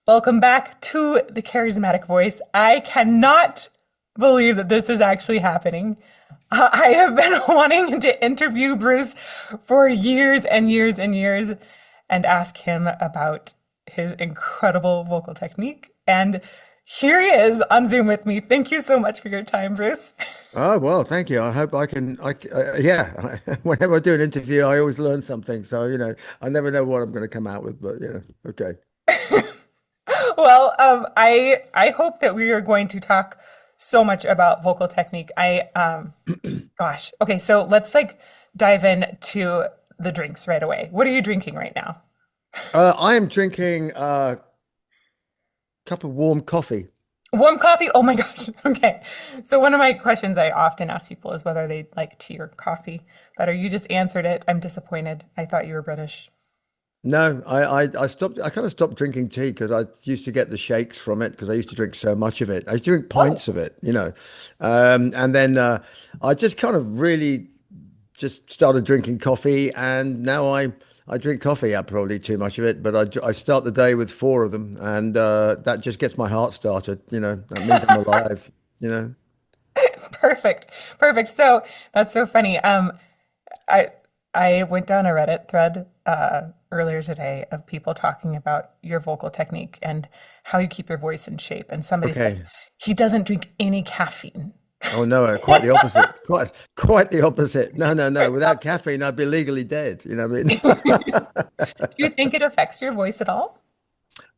Welcome back to the Charismatic Voice. I cannot believe that this is actually happening. I have been wanting to interview Bruce for years and years and years and ask him about his incredible vocal technique. And here he is on Zoom with me. Thank you so much for your time, Bruce. Oh, well, thank you. I hope I can, yeah, whenever I do an interview, I always learn something. So, I never know what I'm going to come out with, but, okay. Well, I hope that we are going to talk so much about vocal technique. Gosh, okay, so let's dive into the drinks right away. What are you drinking right now? I am drinking a cup of warm coffee. Warm coffee? Oh my gosh. Okay. So one of my questions I often ask people is whether they like tea or coffee better. You just answered it. I'm disappointed. I thought you were British. No, I stopped, I kind of stopped drinking tea because I used to get the shakes from it because I used to drink so much of it. I used to drink Oh, pints of it. And then I just kind of really just started drinking coffee, and now I drink coffee. I probably too much of it, but I start the day with four of them, and that just gets my heart started. That means I'm alive. You know. perfect. Perfect. So that's so funny. I I went down a Reddit thread earlier today of people talking about your vocal technique and how you keep your voice in shape. And somebody said Okay. he doesn't drink any caffeine. Oh no, quite the opposite. Quite the opposite. No, no, no. Without caffeine, I'd be legally dead. You know what I mean? Do you think it affects your voice at all?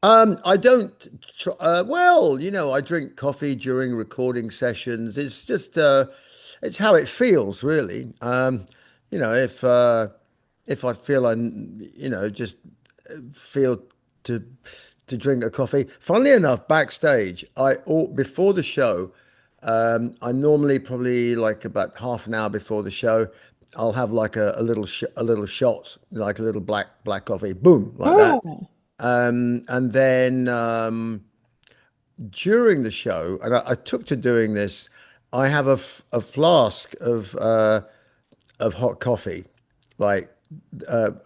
I don't. Well, I drink coffee during recording sessions. It's just, it's how it feels, really. You know, if uh, if I feel just feel to to drink a coffee. Funnily enough, backstage, before the show, I normally probably like about half an hour before the show, I'll have like a little shot, like a little black coffee, boom, like that. Ooh. And then during the show, and I took to doing this, I have a flask of hot coffee, like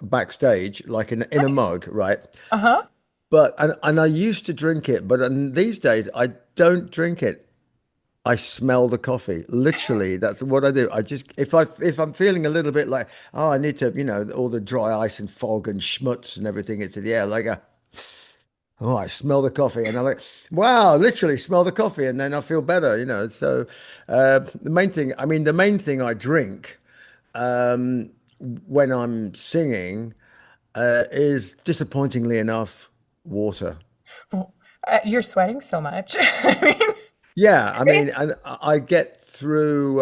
backstage, like in a mug, right? Uh-huh. But I used to drink it, but these days I don't drink it. I smell the coffee. Literally, that's what I do. I just if I'm feeling a little bit like, oh, I need to, all the dry ice and fog and schmutz and everything into the air, like oh, I smell the coffee, and I'm like, wow, literally smell the coffee, and then I feel better. So the main thing I drink when I'm singing is disappointingly enough water. Well, you're sweating so much. I mean, Yeah, I mean, and I get through.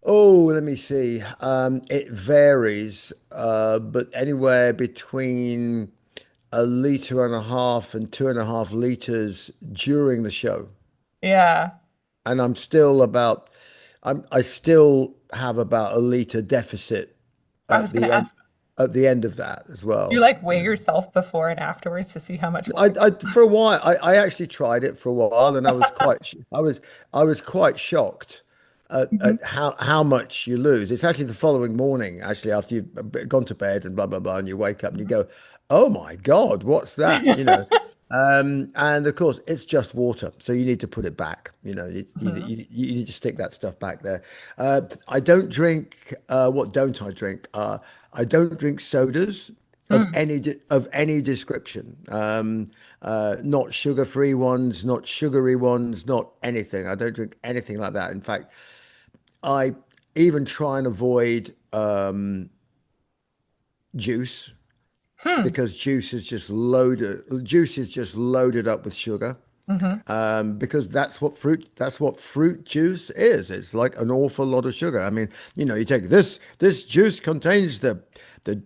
Oh, let me see. It varies, but anywhere between a liter and a half and 2.5 liters during the show, yeah. and I still have about a liter deficit I at was gonna the end ask, at the end of that as do you well. like weigh yourself before and afterwards to see how much water? I for a while, I actually tried it for a while, and I was quite shocked Mhm. at how much you lose. It's actually the following morning, actually, after you've gone to bed and blah blah blah, and you wake up and you go, "Oh my God, what's that?" And of course, it's just water, so you need to put it back. Mhm. You need to stick that stuff back there. I don't drink. What don't I drink? I don't drink sodas Mm. of any description. Not sugar-free ones, not sugary ones, not anything. I don't drink anything like that. In fact, I even try and avoid juice Hmm. because juice is just loaded up with sugar. Mhm. Because that's what fruit juice is. It's like an awful lot of sugar. I mean, you take this juice contains the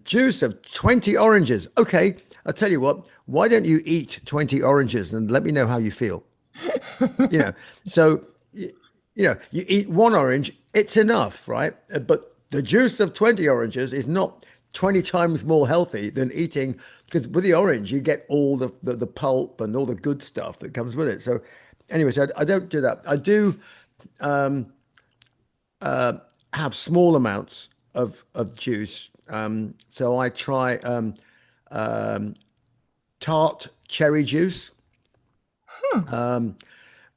juice of 20 oranges. Okay, I'll tell you what, why don't you eat 20 oranges and let me know how you feel? You know, so you eat one orange, it's enough, right? But the juice of 20 oranges is not 20 times more healthy than eating, because with the orange you get all the pulp and all the good stuff that comes with it. So anyway, so I don't do that. I do have small amounts of juice. So I try tart cherry juice.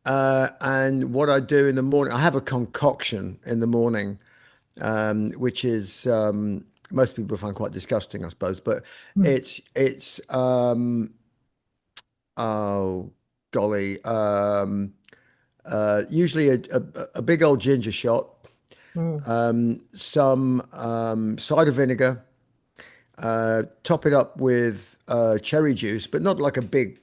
And what I do in the morning, I have a concoction in the morning, which is most people find quite disgusting, I suppose. But Mm, it's oh golly, usually a big old ginger shot, mm, some cider vinegar, top it up with cherry juice, but not like a big,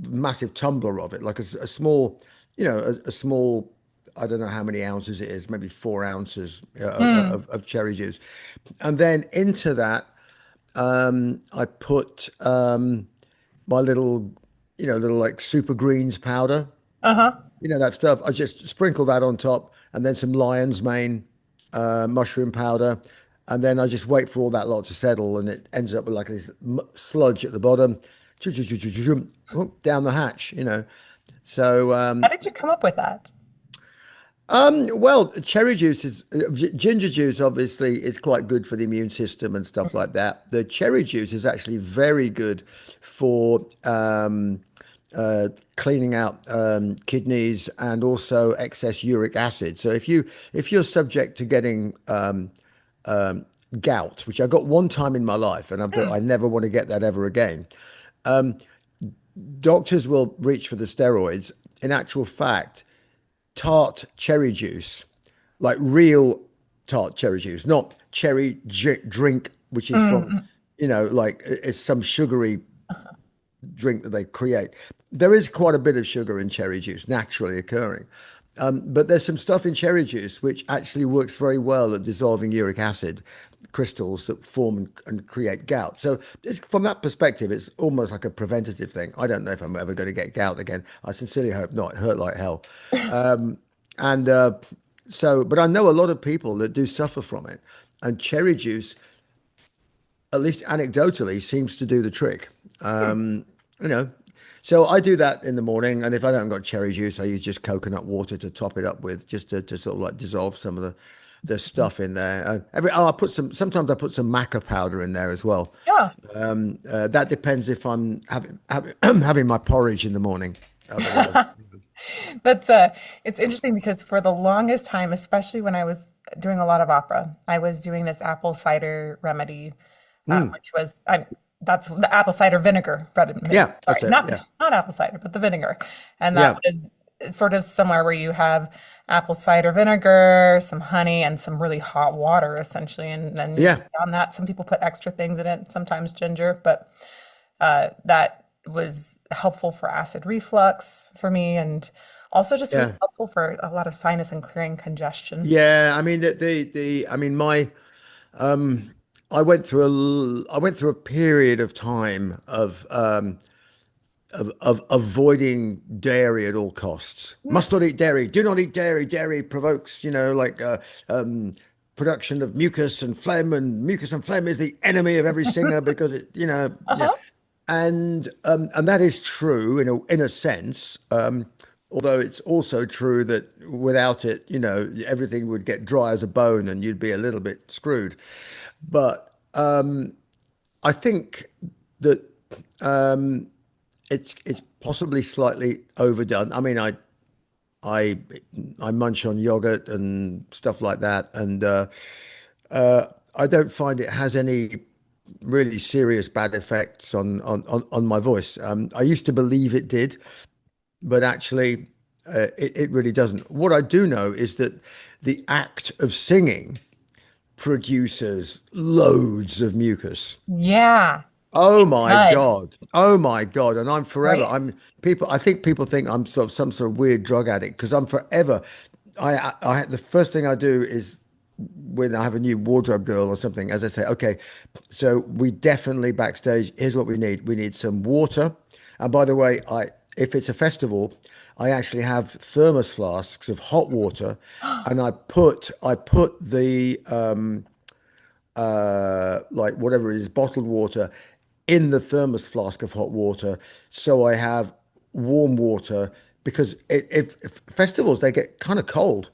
massive tumbler of it, like a small, a small, I don't know how many ounces it is, maybe 4 ounces mm. of cherry juice. And then into that, I put my little, little like super greens powder, Uh-huh. that stuff. I just sprinkle that on top, and then some lion's mane, mushroom powder, and then I just wait for all that lot to settle, and it ends up with like this sludge at the bottom, down the hatch. So, How did you come up with that? well, cherry juice is ginger juice. Obviously, is quite good for the immune system and stuff like that. The cherry juice is actually very good for cleaning out kidneys and also excess uric acid. So if you're subject to getting gout, which I got one time in my life, and I thought Hmm. I never want to get that ever again, doctors will reach for the steroids. In actual fact, tart cherry juice, like real tart cherry juice, not cherry drink, which is Mm, from, mm. like it's some sugary drink that they create. There is quite a bit of sugar in cherry juice naturally occurring. But there's some stuff in cherry juice which actually works very well at dissolving uric acid crystals that form and create gout. So from that perspective, it's almost like a preventative thing. I don't know if I'm ever going to get gout again. I sincerely hope not. It hurt like hell. And but I know a lot of people that do suffer from it. And cherry juice, at least anecdotally, seems to do the trick. Hmm. You know, so I do that in the morning, and if I don't got cherry juice, I use just coconut water to top it up with, just to sort of like dissolve some of the stuff in there. I put some. Sometimes I put some maca powder in there as well. Yeah. That depends if I'm having having my porridge in the morning. Otherwise, That's it's interesting because for the longest time, especially when I was doing a lot of opera, I was doing this apple cider remedy, mm, which was that's the apple cider vinegar remedy. yeah, Sorry, that's it. not Yeah, not apple cider, but the vinegar, and that yeah, was sort of similar where you have apple cider vinegar, some honey, and some really hot water, essentially, and then yeah, on that, some people put extra things in it, sometimes ginger, but that was helpful for acid reflux for me and also just really yeah. helpful for a lot of sinus and clearing congestion. Yeah, I mean I mean my I went through a period of time of avoiding dairy at all costs. Mm. Must not eat dairy. Do not eat dairy. Dairy provokes, like um, production of mucus and phlegm, and mucus and phlegm is the enemy of every singer because yeah. Uh-huh. And that is true in a sense. Although it's also true that without it, everything would get dry as a bone and you'd be a little bit screwed. But I think that it's possibly slightly overdone. I mean, I I munch on yogurt and stuff like that, and I don't find it has any really serious bad effects on my voice. I used to believe it did, but actually, it really doesn't. What I do know is that the act of singing produces loads of mucus. Yeah, Oh it my does, God. Oh my God. And I'm forever. right? I think people think I'm sort of some sort of weird drug addict because I'm forever. The first thing I do is when I have a new wardrobe girl or something, as I say, okay, so we definitely backstage, here's what we need. We need some water. And by the way, if it's a festival, I actually have thermos flasks of hot water and I put the like whatever it is, bottled water in the thermos flask of hot water. So I have warm water because if festivals, they get kind of cold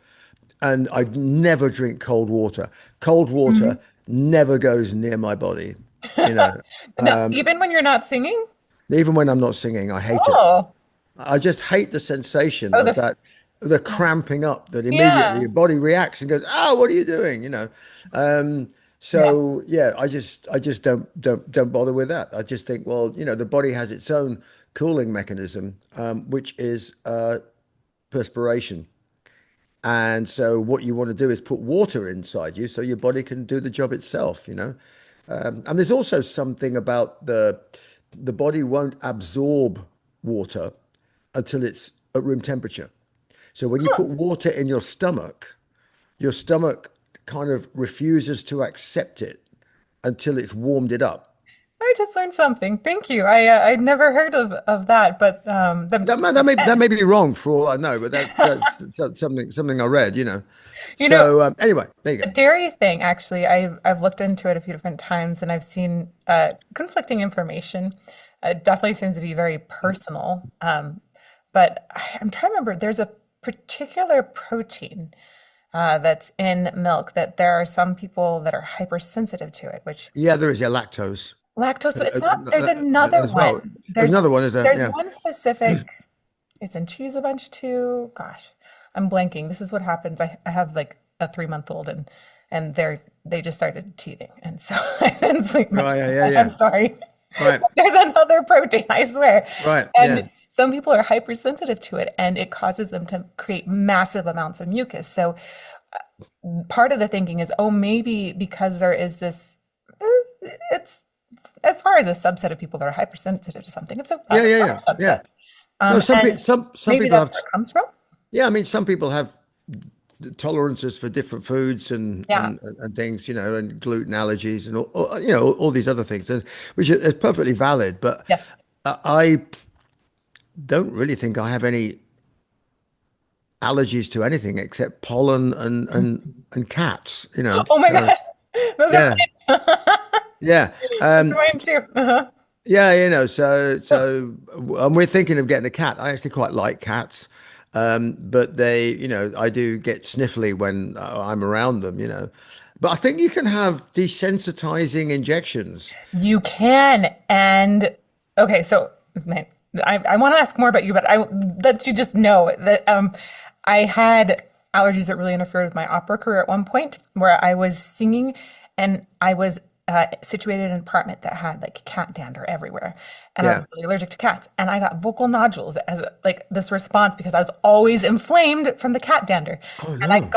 and I never drink cold water. Cold water Mhm. never goes near my body, you know. No, even when you're not singing? Even when I'm not singing, I hate it. Oh, I just hate the sensation oh, of the that, the cramping up that immediately yeah, your body reacts and goes, "Oh, what are you doing?" Um, yeah. so yeah, I just don't bother with that. I just think, well, the body has its own cooling mechanism, which is perspiration. And so what you want to do is put water inside you so your body can do the job itself. And there's also something about the body won't absorb water until it's at room temperature. So when you Huh. put water in your stomach kind of refuses to accept it until it's warmed it up. I just learned something. Thank you. I'd never heard of that, but That may be wrong for all I know, but that's something I read. you know, So anyway, there you the go. dairy thing, actually, I've looked into it a few different times and I've seen conflicting information. It definitely seems to be very personal. But I'm trying to remember, there's a particular protein that's in milk that there are some people that are hypersensitive to it, which Yeah, there is, yeah, lactose lactose. So it's not, there's another as well. one. There's There's another one, is there? there's Yeah. one specific, it's in cheese a bunch too. Gosh, I'm blanking. This is what happens. I have like a 3 month old and they just started teething. And so I didn't sleep much. Right, yeah, yeah, I'm yeah. sorry. Right, There's another protein, I swear. right, And yeah. some people are hypersensitive to it and it causes them to create massive amounts of mucus. So part of the thinking is, oh, maybe because there is this, it's as far as a subset of people that are hypersensitive to something, it's a Yeah, yeah, large yeah, subset. yeah. No, And some maybe people that's have, where it comes from. yeah, I mean, some people have tolerances for different foods and Yeah. and things, and gluten allergies and all these other things, and which is perfectly valid. But Yes. I don't really think I have any allergies to anything except pollen and cats. Oh my So gosh. Those are yeah, yeah. mine too. Uh-huh. Yeah, so and we're thinking of getting a cat. I actually quite like cats, but I do get sniffly when I'm around them. But I think you can have desensitizing injections. You can. And okay, so man, I want to ask more about you, but I let you just know that I had allergies that really interfered with my opera career at one point where I was singing and I was situated in an apartment that had like cat dander everywhere. And I was Yeah. really allergic to cats. And I got vocal nodules as like this response because I was always inflamed from the cat dander. Oh And no.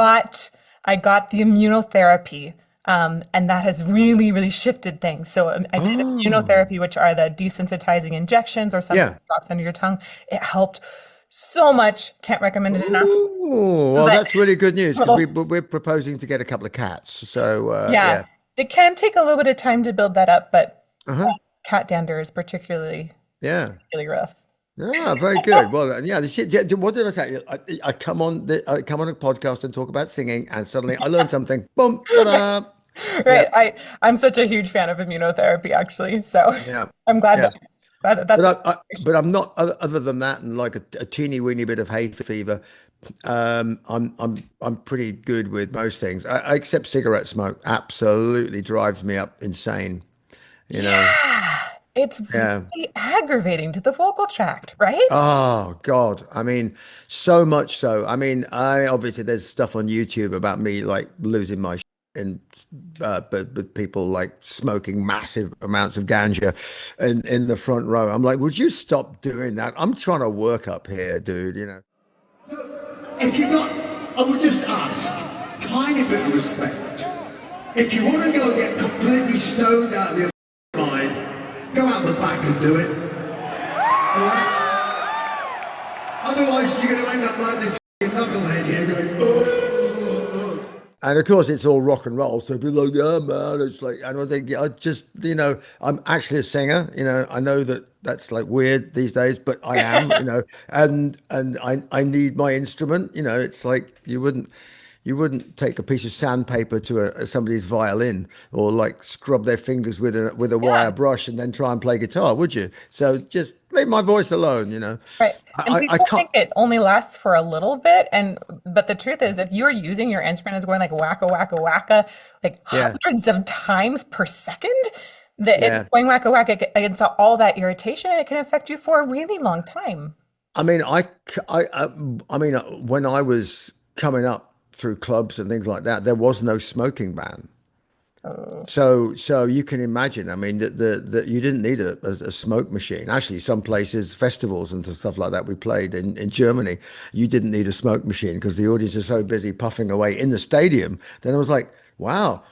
I got the immunotherapy. And that has really, really shifted things. So I did Oh, immunotherapy, which are the desensitizing injections or something yeah. that drops under your tongue. It helped so much. Can't recommend it enough. Oh, well, But that's really good news because little, we're proposing to get a couple of cats. So yeah, yeah. it can take a little bit of time to build that up, but Uh-huh. cat dander is particularly, Yeah. really rough. Ah, very good. Well, yeah, yeah, what did I say? I come on a podcast and talk about singing, and suddenly I learned something. Boom, ta-da. Right. Yep. I'm such a huge fan of immunotherapy, actually. So Yeah. I'm glad Yeah. that's But I'm not other than that, and like a teeny weeny bit of hay fever. I'm pretty good with most things. Except cigarette smoke. Absolutely drives me up insane. You know. yeah, it's Yeah. really aggravating to the vocal tract, right? Oh God. I mean, so much so. I mean, I obviously there's stuff on YouTube about me like losing my and but people like smoking massive amounts of ganja in the front row. I'm like, would you stop doing that? I'm trying to work up here, dude. If you got, I would just ask, tiny bit of respect. If you want to go and get completely stoned out of your mind, go out the back and do it. All right? Otherwise, you're going to end up like this knucklehead here going, oh. And of course, it's all rock and roll. So people are like, yeah, man. It's like, and I think, I just, I'm actually a singer. I know that that's like weird these days, but I am, and I need my instrument. It's like you wouldn't take a piece of sandpaper to somebody's violin or like scrub their fingers with a wire Yeah. brush and then try and play guitar, would you? So just leave my voice alone. Right. And I people can't. think it only lasts for a little bit. But the truth is, if you're using your instrument as going like wacka, wacka, wacka, like Yeah. hundreds of times per second, It's Yeah. going whack a whack against all that irritation, and it can affect you for a really long time. I mean, I mean, when I was coming up through clubs and things like that, there was no smoking ban. Oh, So you can imagine. I mean, that you didn't need a smoke machine. Actually, some places, festivals and stuff like that, we played in Germany. You didn't need a smoke machine because the audience are so busy puffing away in the stadium. Then I was like, wow,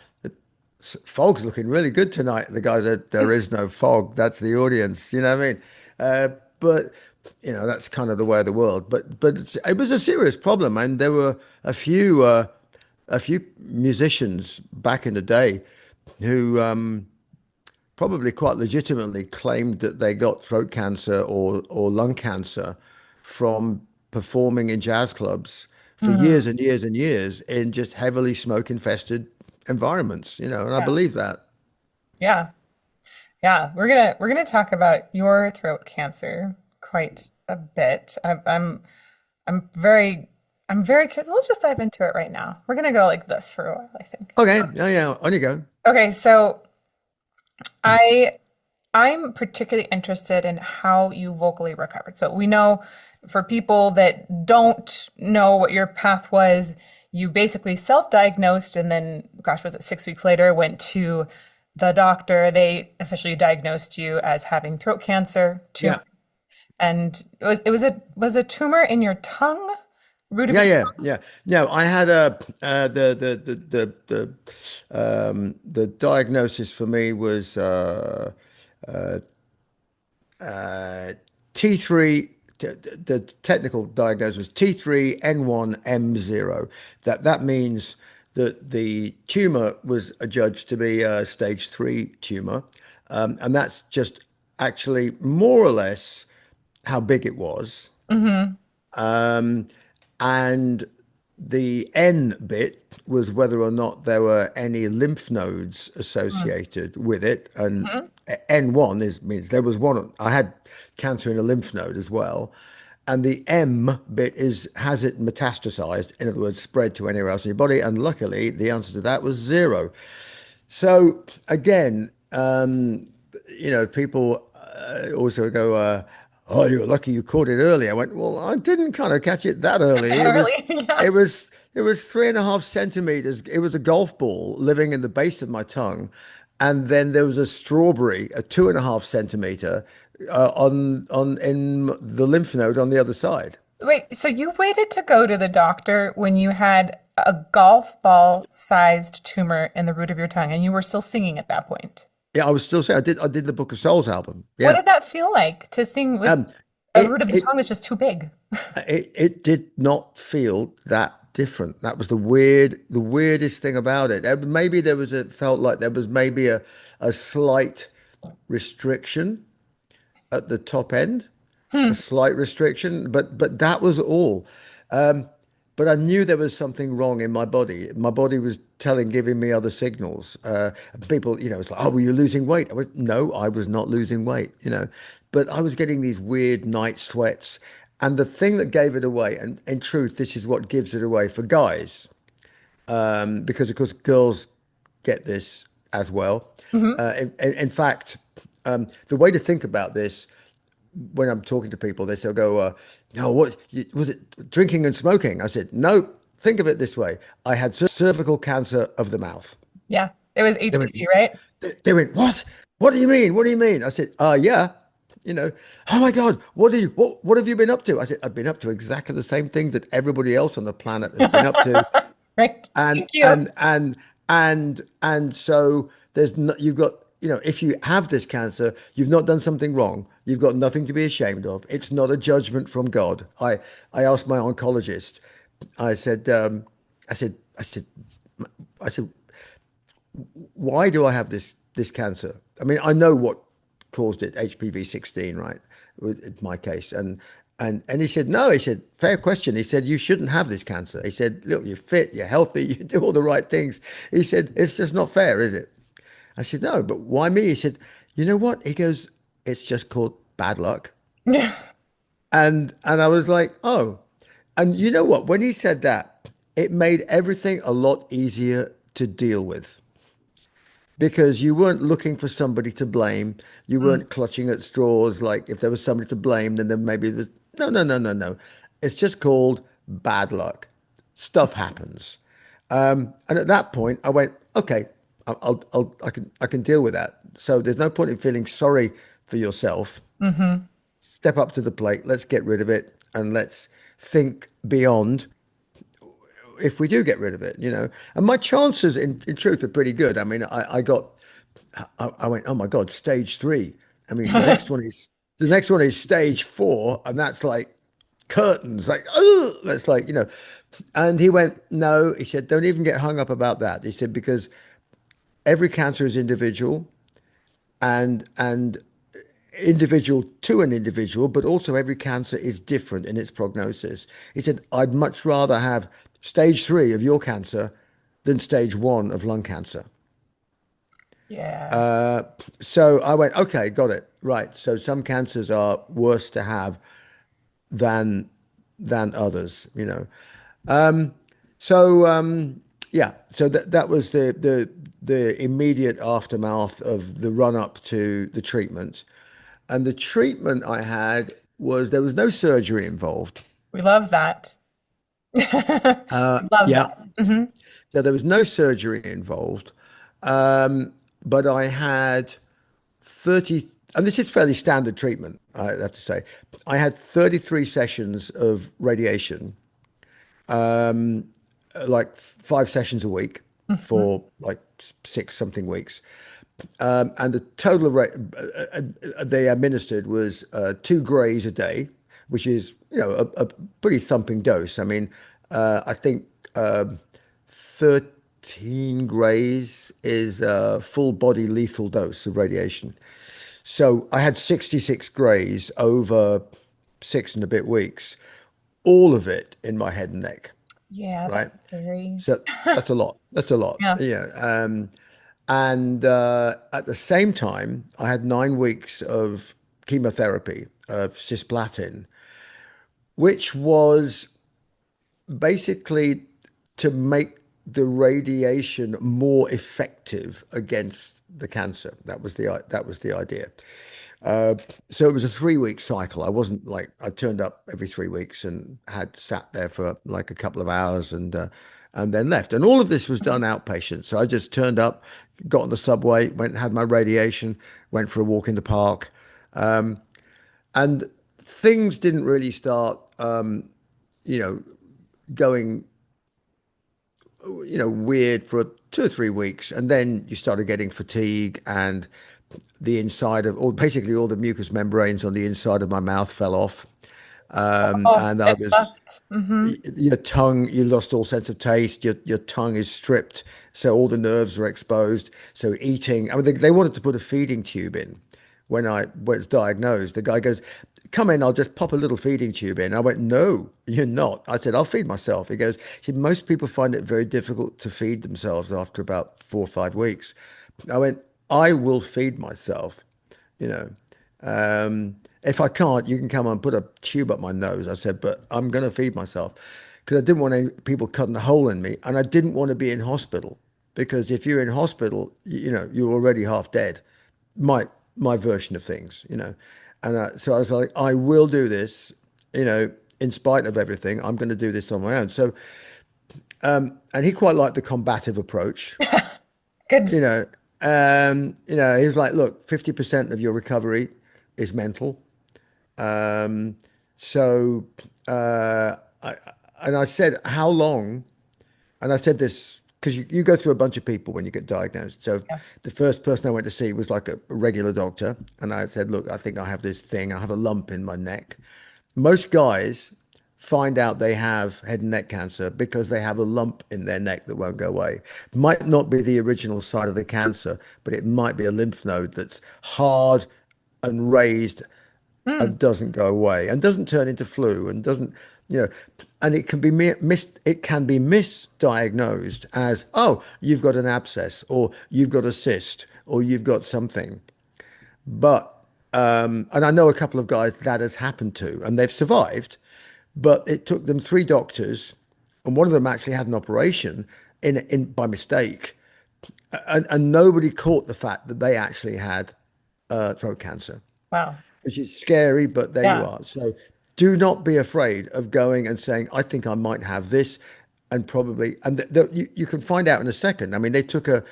fog's looking really good tonight. The guy said, there is no fog. That's the audience. You know what I mean? But that's kind of the way of the world. But it was a serious problem, and there were a few a few musicians back in the day who probably quite legitimately claimed that they got throat cancer or lung cancer from performing in jazz clubs for mhm. years and years and years in just heavily smoke infested environments, and I Yeah. believe that. Yeah. Yeah. We're gonna talk about your throat cancer quite a bit. I'm very I'm very curious. Let's just dive into it right now. We're gonna go like this for a while, I think. Okay, yeah, yeah, on you go. Okay, so I I'm particularly interested in how you vocally recovered. So we know for people that don't know what your path was, you basically self-diagnosed and then, gosh, was it 6 weeks later, went to the doctor. They officially diagnosed you as having throat cancer, tumor, Yeah. and it was a tumor in your tongue, root of Yeah, your yeah, yeah. No, I had a the diagnosis for me was T3. The technical diagnosis was T3N1M0. That means that the tumor was adjudged to be a stage 3 tumor, and that's just actually more or less how big it was. tongue. And the N bit was whether or not there were any lymph nodes associated with it. And Hmm. N1 means there was one. I had cancer in a lymph node as well. And the M bit has it metastasized, in other words, spread to anywhere else in your body. And luckily, the answer to that was zero. So again, people also go, "Oh, you're lucky you caught it early." I went, "Well, I didn't kind of catch it that early. Really? Yeah. It was 3.5 centimeters. It was a golf ball living in the base of my tongue, and then there was a strawberry, a 2.5 centimeter, on in the lymph node on the other side." Wait, so you waited to go to the doctor when you had a golf ball sized tumor in the root of your tongue and you were still singing at that point. Yeah, I was still saying I did the Book of Souls album. What Yeah. did that feel like to sing with Um, a root it of the it tongue that's just too big? it did not feel that different. That was the weirdest thing about it. Maybe there was it felt like there was maybe a slight restriction at the top end, a Hmm. slight restriction, but that was all. But I knew there was something wrong in my body. My body was giving me other signals. People, it's like, oh, were you losing weight? No, I was not losing weight. But I was getting these weird night sweats. And the thing that gave it away, and in truth, this is what gives it away for guys, because of course girls get this as well. Hmm. In fact, the way to think about this when I'm talking to people, they still go, "No, was it drinking and smoking?" I said, "No. Think of it this way: I had cervical cancer of the mouth." Yeah, it was They went, HPV, right? they went, "What? What do you mean? What do you mean?" I said, yeah." You know, oh my God, what have you been up to? I said, I've been up to exactly the same things that everybody else on the planet has been up to. Right. And Thank you. and and and so there's no, you've got if you have this cancer, you've not done something wrong. You've got nothing to be ashamed of. It's not a judgment from God. I asked my oncologist. I said I said I said I said why do I have this cancer? I mean, I know what caused it, HPV 16, right? In my case, and he said no. He said fair question. He said you shouldn't have this cancer. He said look, you're fit, you're healthy, you do all the right things. He said it's just not fair, is it? I said no, but why me? He said you know what? He goes it's just called bad luck. And I was like oh, and you know what? When he said that, it made everything a lot easier to deal with because you weren't looking for somebody to blame. You Mm. weren't clutching at straws. Like if there was somebody to blame, then there maybe there's no, no, no, no, no. It's just called bad luck. Stuff happens. And at that point, I went, okay, I can deal with that. So there's no point in feeling sorry for yourself. Hmm. Step up to the plate. Let's get rid of it, and let's think beyond if we do get rid of it, you know. And my chances in truth are pretty good. I mean, I went, oh my God, stage three. I mean, the next one is stage four, and that's like curtains, like, oh, that's like, you know. And he went, no, he said, don't even get hung up about that. He said, because every cancer is individual and individual to an individual, but also every cancer is different in its prognosis. He said, I'd much rather have stage three of your cancer than stage one of lung cancer. Yeah. So I went, okay, got it. Right. So some cancers are worse to have than others, you know. So yeah, so that was the immediate aftermath of the run up to the treatment. And the treatment I had was there was no surgery involved. We love that. We love Yeah. that. Hmm. So there was no surgery involved. But I had 30, and this is fairly standard treatment, I have to say. I had 33 sessions of radiation, like 5 sessions a week Hmm. for like six something weeks. And the total rate they administered was 2 grays a day, which is, you know, a pretty thumping dose. I mean, I think 13 grays is a full body lethal dose of radiation. So I had 66 grays over 6 and a bit weeks, all of it in my head and neck, Yeah, right? that's scary. So that's a lot. That's a lot. Yeah. Yeah. And at the same time, I had 9 weeks of chemotherapy of cisplatin, which was basically to make the radiation more effective against the cancer. That was the idea. So it was a 3 week cycle. I wasn't like I turned up every 3 weeks and had sat there for like a couple of hours and then left. And all of this was done outpatient. So I just turned up, got on the subway, went and had my radiation, went for a walk in the park, and things didn't really start, you know, going, you know, weird for 2 or 3 weeks, and then you started getting fatigue and the inside of, or basically all the mucous membranes on the inside of my mouth fell off. Oh, And I get was, fucked. Hmm. your tongue, you lost all sense of taste. Your tongue is stripped, so all the nerves are exposed. So eating, I mean, they wanted to put a feeding tube in when I was diagnosed. The guy goes, "Come in, I'll just pop a little feeding tube in." I went, "No, you're not." I said, "I'll feed myself." He goes, "See, most people find it very difficult to feed themselves after about 4 or 5 weeks." I went, "I will feed myself, you know." If I can't, you can come and put a tube up my nose. I said, but I'm going to feed myself because I didn't want any people cutting a hole in me, and I didn't want to be in hospital because if you're in hospital, you know, you're already half dead. My my version of things, you know, and so I was like, I will do this, you know, in spite of everything. I'm going to do this on my own. So, and he quite liked the combative approach, Good. you know. You know, he was like, look, 50% of your recovery is mental. Um, so, I, and I said, how long? And I said this because you go through a bunch of people when you get diagnosed. So Yeah. the first person I went to see was like a regular doctor. And I said, look, I think I have this thing. I have a lump in my neck. Most guys find out they have head and neck cancer because they have a lump in their neck that won't go away. Might not be the original site of the cancer, but it might be a lymph node that's hard and raised Mm. and doesn't go away and doesn't turn into flu and doesn't, you know, and it can be it can be misdiagnosed as, oh, you've got an abscess or you've got a cyst or you've got something. But and I know a couple of guys that has happened to and they've survived, but it took them 3 doctors and one of them actually had an operation in by mistake and nobody caught the fact that they actually had throat cancer, Wow. which is scary, but there you Yeah. are. So do not be afraid of going and saying, I think I might have this. And probably, and you can find out in a second. I mean, they took a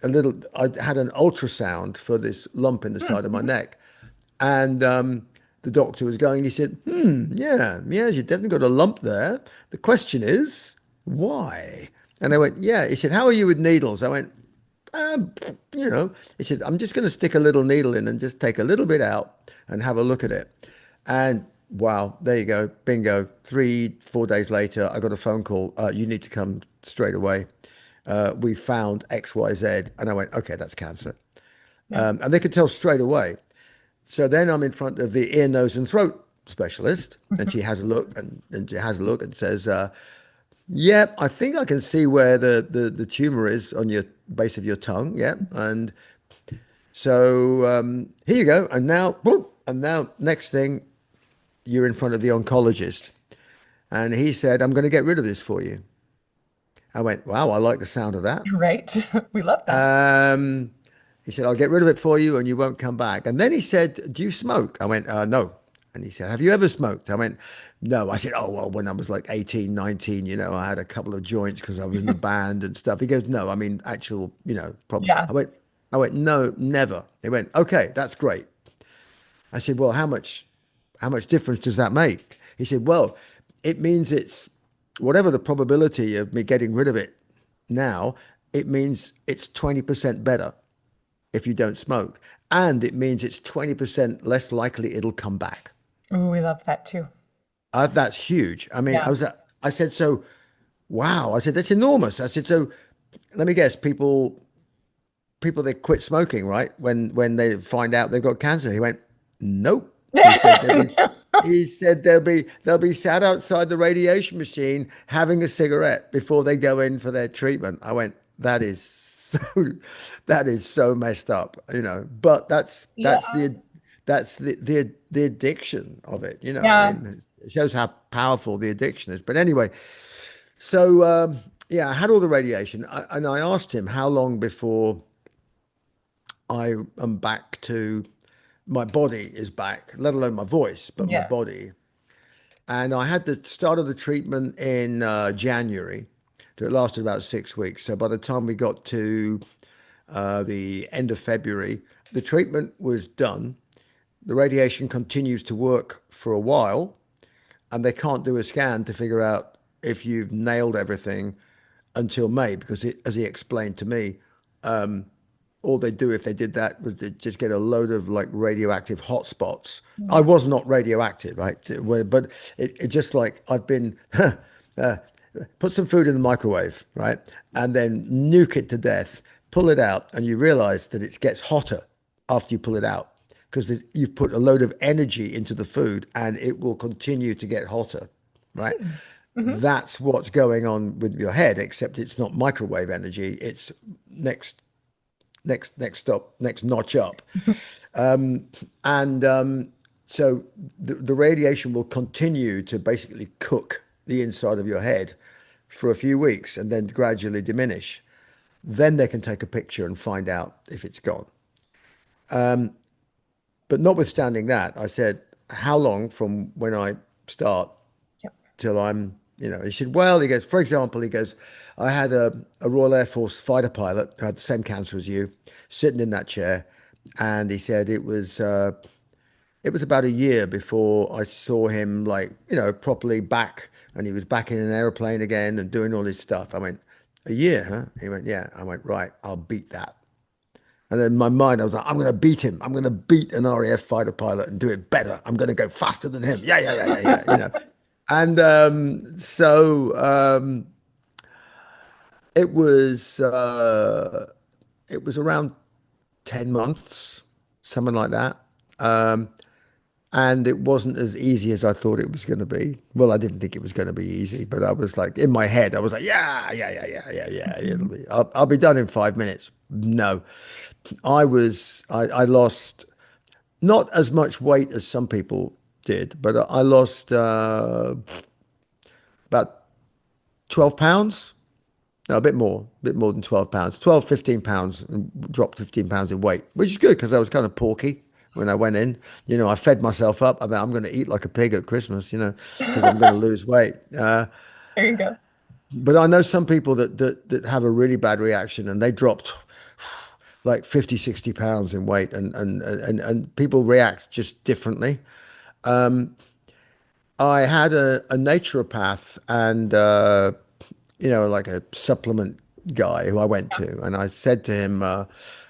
little, I had an ultrasound for this lump in the Hmm. side of my Mhm. neck. And the doctor was going, he said, yeah, yeah, you definitely got a lump there. The question is, why? And I went, yeah. He said, how are you with needles? I went, um, he said, I'm just going to stick a little needle in and just take a little bit out and have a look at it. And wow, there you go. Bingo. 3, 4 days later, I got a phone call. You need to come straight away. We found XYZ. And I went, okay, that's cancer. Yeah. And they could tell straight away. So then I'm in front of the ear, nose, and throat specialist, and she has a look and she has a look and says, "Yep, I think I can see where the tumor is on your base of your tongue. Yep." And so here you go. And now, whoop, and now next thing, you're in front of the oncologist, and he said, "I'm going to get rid of this for you." I went, "Wow, I like the sound of that." Right. We love that. Um, he said, I'll get rid of it for you and you won't come back. And then he said, do you smoke? I went, no. And he said, have you ever smoked? I went, no. I said, oh, well, when I was like 18, 19, I had a couple of joints because I was in the band and stuff. He goes, no, I mean, actual, problem. Yeah. I went, no, never. He went, okay, that's great. I said, well, how much difference does that make? He said, well, it means it's whatever the probability of me getting rid of it now, it means it's 20% better if you don't smoke. And it means it's 20% less likely it'll come back. Oh, we love that too. That's huge. I mean, Yeah. I said, so, wow. I said, that's enormous. I said, so let me guess, people they quit smoking, right? When they find out they've got cancer. He went, nope. He said they'll be sat outside the radiation machine having a cigarette before they go in for their treatment. I went, that is so messed up, But Yeah. that's the addiction of it, I Yeah. mean, it shows how powerful the addiction is. But anyway, so yeah, I had all the radiation, and I asked him how long before I am back to my body is back, let alone my voice, but my Yes. body. And I had the start of the treatment in January. So it lasted about 6 weeks. So by the time we got to the end of February, the treatment was done. The radiation continues to work for a while, and they can't do a scan to figure out if you've nailed everything until May, because as he explained to me, all they do if they did that was they just get a load of like radioactive hotspots. I Yeah. was not radioactive, right? But it just like I've been put some food in the microwave, right? And then nuke it to death, pull it out, and you realize that it gets hotter after you pull it out because you've put a load of energy into the food and it will continue to get hotter, right? Hmm. That's what's going on with your head, except it's not microwave energy. It's next next stop, next notch up. And so the radiation will continue to basically cook the inside of your head for a few weeks and then gradually diminish. Then they can take a picture and find out if it's gone. But notwithstanding that, I said, how long from when I start Yep. till he said, well, he goes, for example, he goes, I had a Royal Air Force fighter pilot who had the same cancer as you sitting in that chair. And he said it was about a year before I saw him like, properly back and he was back in an airplane again and doing all his stuff. I went, a year, huh? He went, yeah. I went, right, I'll beat that. And then in my mind, I was like, I'm going to beat him. I'm going to beat an RAF fighter pilot and do it better. I'm going to go faster than him. Yeah, yeah, yeah, yeah, yeah. And so it was around 10 months, something like that. And it wasn't as easy as I thought it was going to be. Well, I didn't think it was going to be easy, but I was like, in my head, I was like, yeah, yeah, yeah, yeah, yeah, yeah. I'll be done in 5 minutes. No, I lost not as much weight as some people did, but I lost about 12 pounds. No, a bit more than 12 pounds, 12, 15 pounds, and dropped 15 pounds in weight, which is good because I was kind of porky when I went in. I fed myself up. I mean, I'm going to eat like a pig at Christmas, because I'm going to lose weight. There you go. But I know some people that have a really bad reaction and they dropped like 50, 60 pounds in weight and people react just differently. I had a naturopath and like a supplement guy who I went to, and I said to him,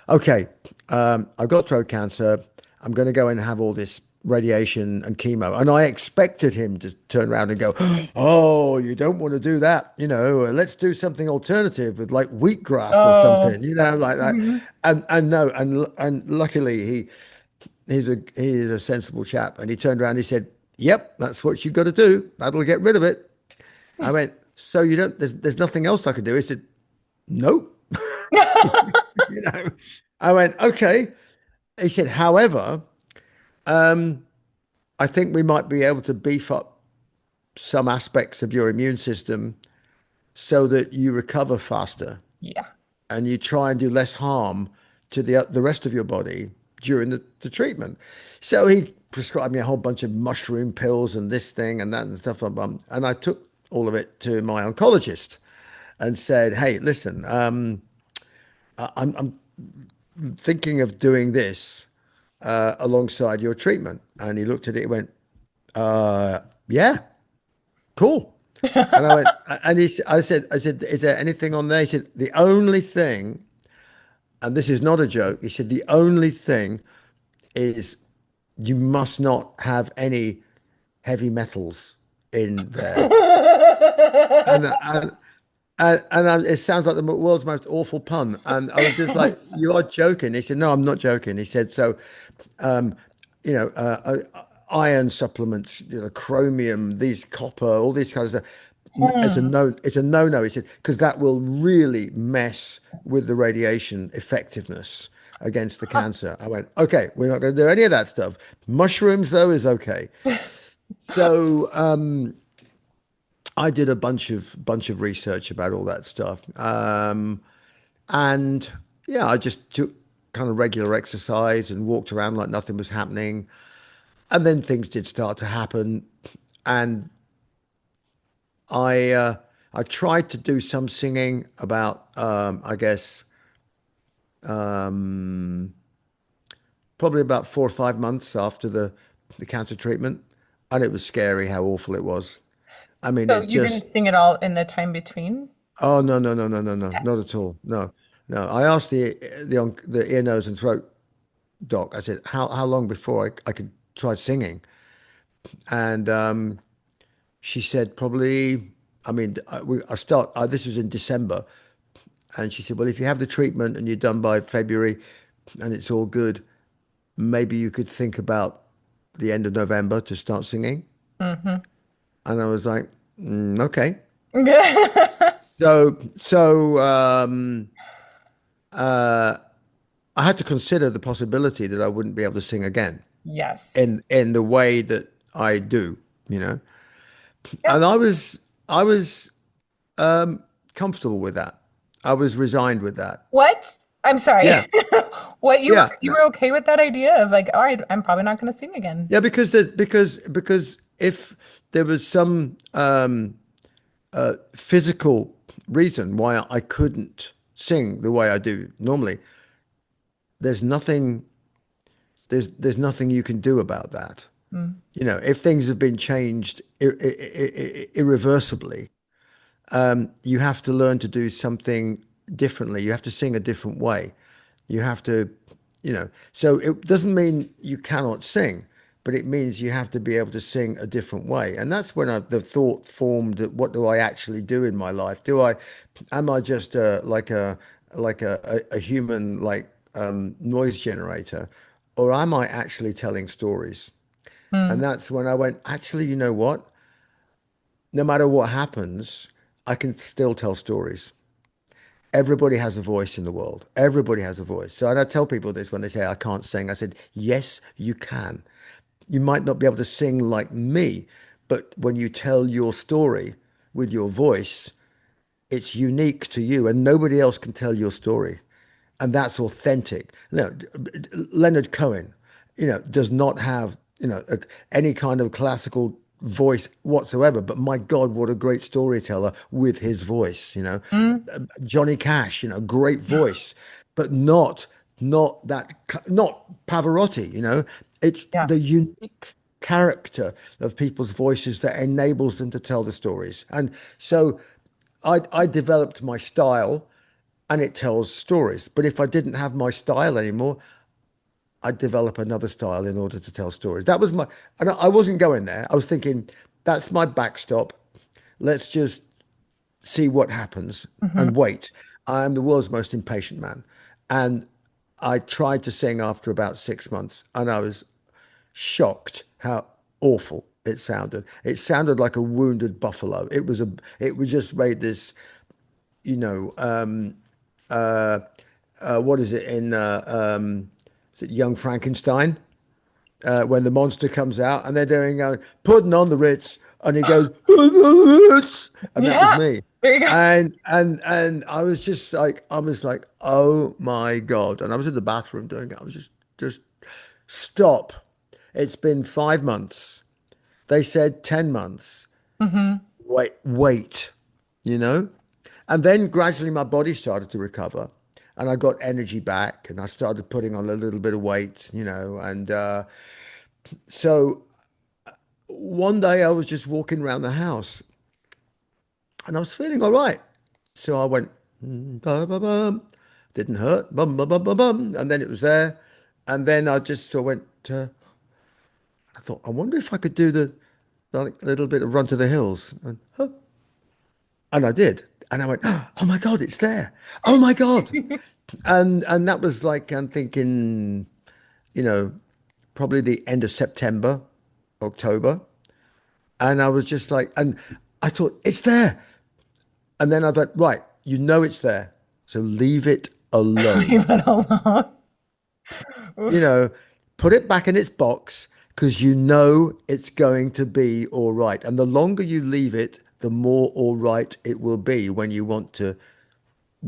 "Okay, I've got throat cancer. I'm going to go and have all this radiation and chemo." And I expected him to turn around and go, "Oh, you don't want to do that. Let's do something alternative with like wheatgrass or Oh, something, like that." mhm. And no, and luckily he's a sensible chap, and he turned around and he said, "Yep, that's what you got to do. That'll get rid of it." I went, "So you don't? There's nothing else I can do?" He said, "Nope." you know, I went, "Okay." He said, "However, I think we might be able to beef up some aspects of your immune system so that you recover faster Yeah. and you try and do less harm to the rest of your body during the treatment." So he prescribed me a whole bunch of mushroom pills and this thing and that and stuff. And I took all of it to my oncologist and said, "Hey, listen, I'm thinking of doing this alongside your treatment." And he looked at it, he went, "Yeah, cool." And I went, and I said, "Is there anything on there?" He said, "The only thing, and this is not a joke," he said, "the only thing is you must not have any heavy metals in there." And it sounds like the world's most awful pun. And I was just like, "You are joking." He said, "No, I'm not joking." He said, "So, um, iron supplements, chromium, these copper, all these kinds of stuff. Hmm. It's a no-no." He said, "Because that will really mess with the radiation effectiveness against the cancer." I went, "Okay, we're not going to do any of that stuff. Mushrooms, though, is okay." So, I did a bunch of research about all that stuff. And yeah, I just took kind of regular exercise and walked around like nothing was happening. And then things did start to happen. And I uh, I tried to do some singing about I guess probably about 4 or 5 months after the cancer treatment, and it was scary how awful it was. I mean, So it you just didn't sing at all in the time between? oh no, no, no, no, no, no, not at all. No, no. I asked the ear, nose, and throat doc. I said, how long before I could try singing? And she said probably. I mean, This was in December, and she said, "Well, if you have the treatment and you're done by February, and it's all good, maybe you could think about the end of November to start singing." Hmm. And I was like, "Okay." So I had to consider the possibility that I wouldn't be able to sing again Yes. in the way that I do, you know. And Yep. I was comfortable with that. I was resigned with that. What? I'm sorry. Yeah, What yeah, you were okay with that idea of like, all right, I'm probably not going to sing again. yeah. Because if there was some physical reason why I couldn't sing the way I do normally, there's nothing there's nothing you can do about that. Mm. If things have been changed irreversibly, you have to learn to do something differently. You have to sing a different way. You have to, so it doesn't mean you cannot sing, but it means you have to be able to sing a different way. And that's when the thought formed that what do I actually do in my life? Am I just like a human noise generator, or am I actually telling stories? And Mm. that's when I went, actually, you know what? No matter what happens, I can still tell stories. Everybody has a voice in the world. Everybody has a voice. So, and I tell people this when they say I can't sing. I said, yes, you can. You might not be able to sing like me, but when you tell your story with your voice, it's unique to you and nobody else can tell your story. And that's authentic. Leonard Cohen, does not have, any kind of classical voice whatsoever, but my God, what a great storyteller with his voice, Mm, Johnny Cash, great voice, but not Pavarotti, It's yeah. the unique character of people's voices that enables them to tell the stories. And so I developed my style and it tells stories. But if I didn't have my style anymore, I'd develop another style in order to tell stories. That was and I wasn't going there. I was thinking, that's my backstop. Let's just see what happens Hmm. and wait. I am the world's most impatient man. And I tried to sing after about 6 months and I was shocked how awful it sounded. It sounded like a wounded buffalo. It was just made this, you know, uh, what is it in, is it Young Frankenstein? When the monster comes out and they're doing putting on the Ritz and he goes Ritz, and that was Yeah. me. There you go. And I was like, oh my God. And I was in the bathroom doing it. I was just stop. It's been 5 months. They said 10 months. Hmm. Wait, you know? And then gradually my body started to recover and I got energy back and I started putting on a little bit of weight, and so one day I was just walking around the house and I was feeling all right. So I went, ba, ba, bum. Didn't hurt, bum, bum, bum, bum, bum. And then it was there. And then I just sort of went, I thought, I wonder if I could do the like, little bit of run to the hills. And I did. And I went, oh my God, it's there. Oh my God. And that was like, I'm thinking, you know, probably the end of September, October. And I was just like, and I thought, it's there. And then I thought, right, it's there. So leave it alone. Leave it alone. You Oof. know, put it back in its box because it's going to be all right. And the longer you leave it, the more all right it will be when you want to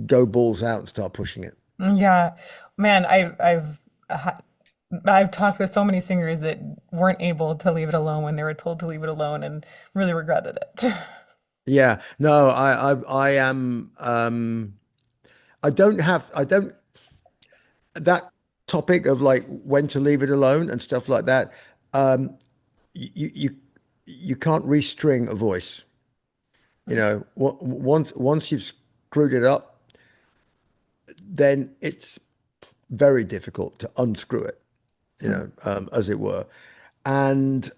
go balls out and start pushing it. Yeah, man, ha- I've talked with so many singers that weren't able to leave it alone when they were told to leave it alone and really regretted it. Yeah, no, I am, I don't, that topic of like when to leave it alone and stuff like that. You you can't restring a voice. Once you've screwed it up, then it's very difficult to unscrew it, as it were. And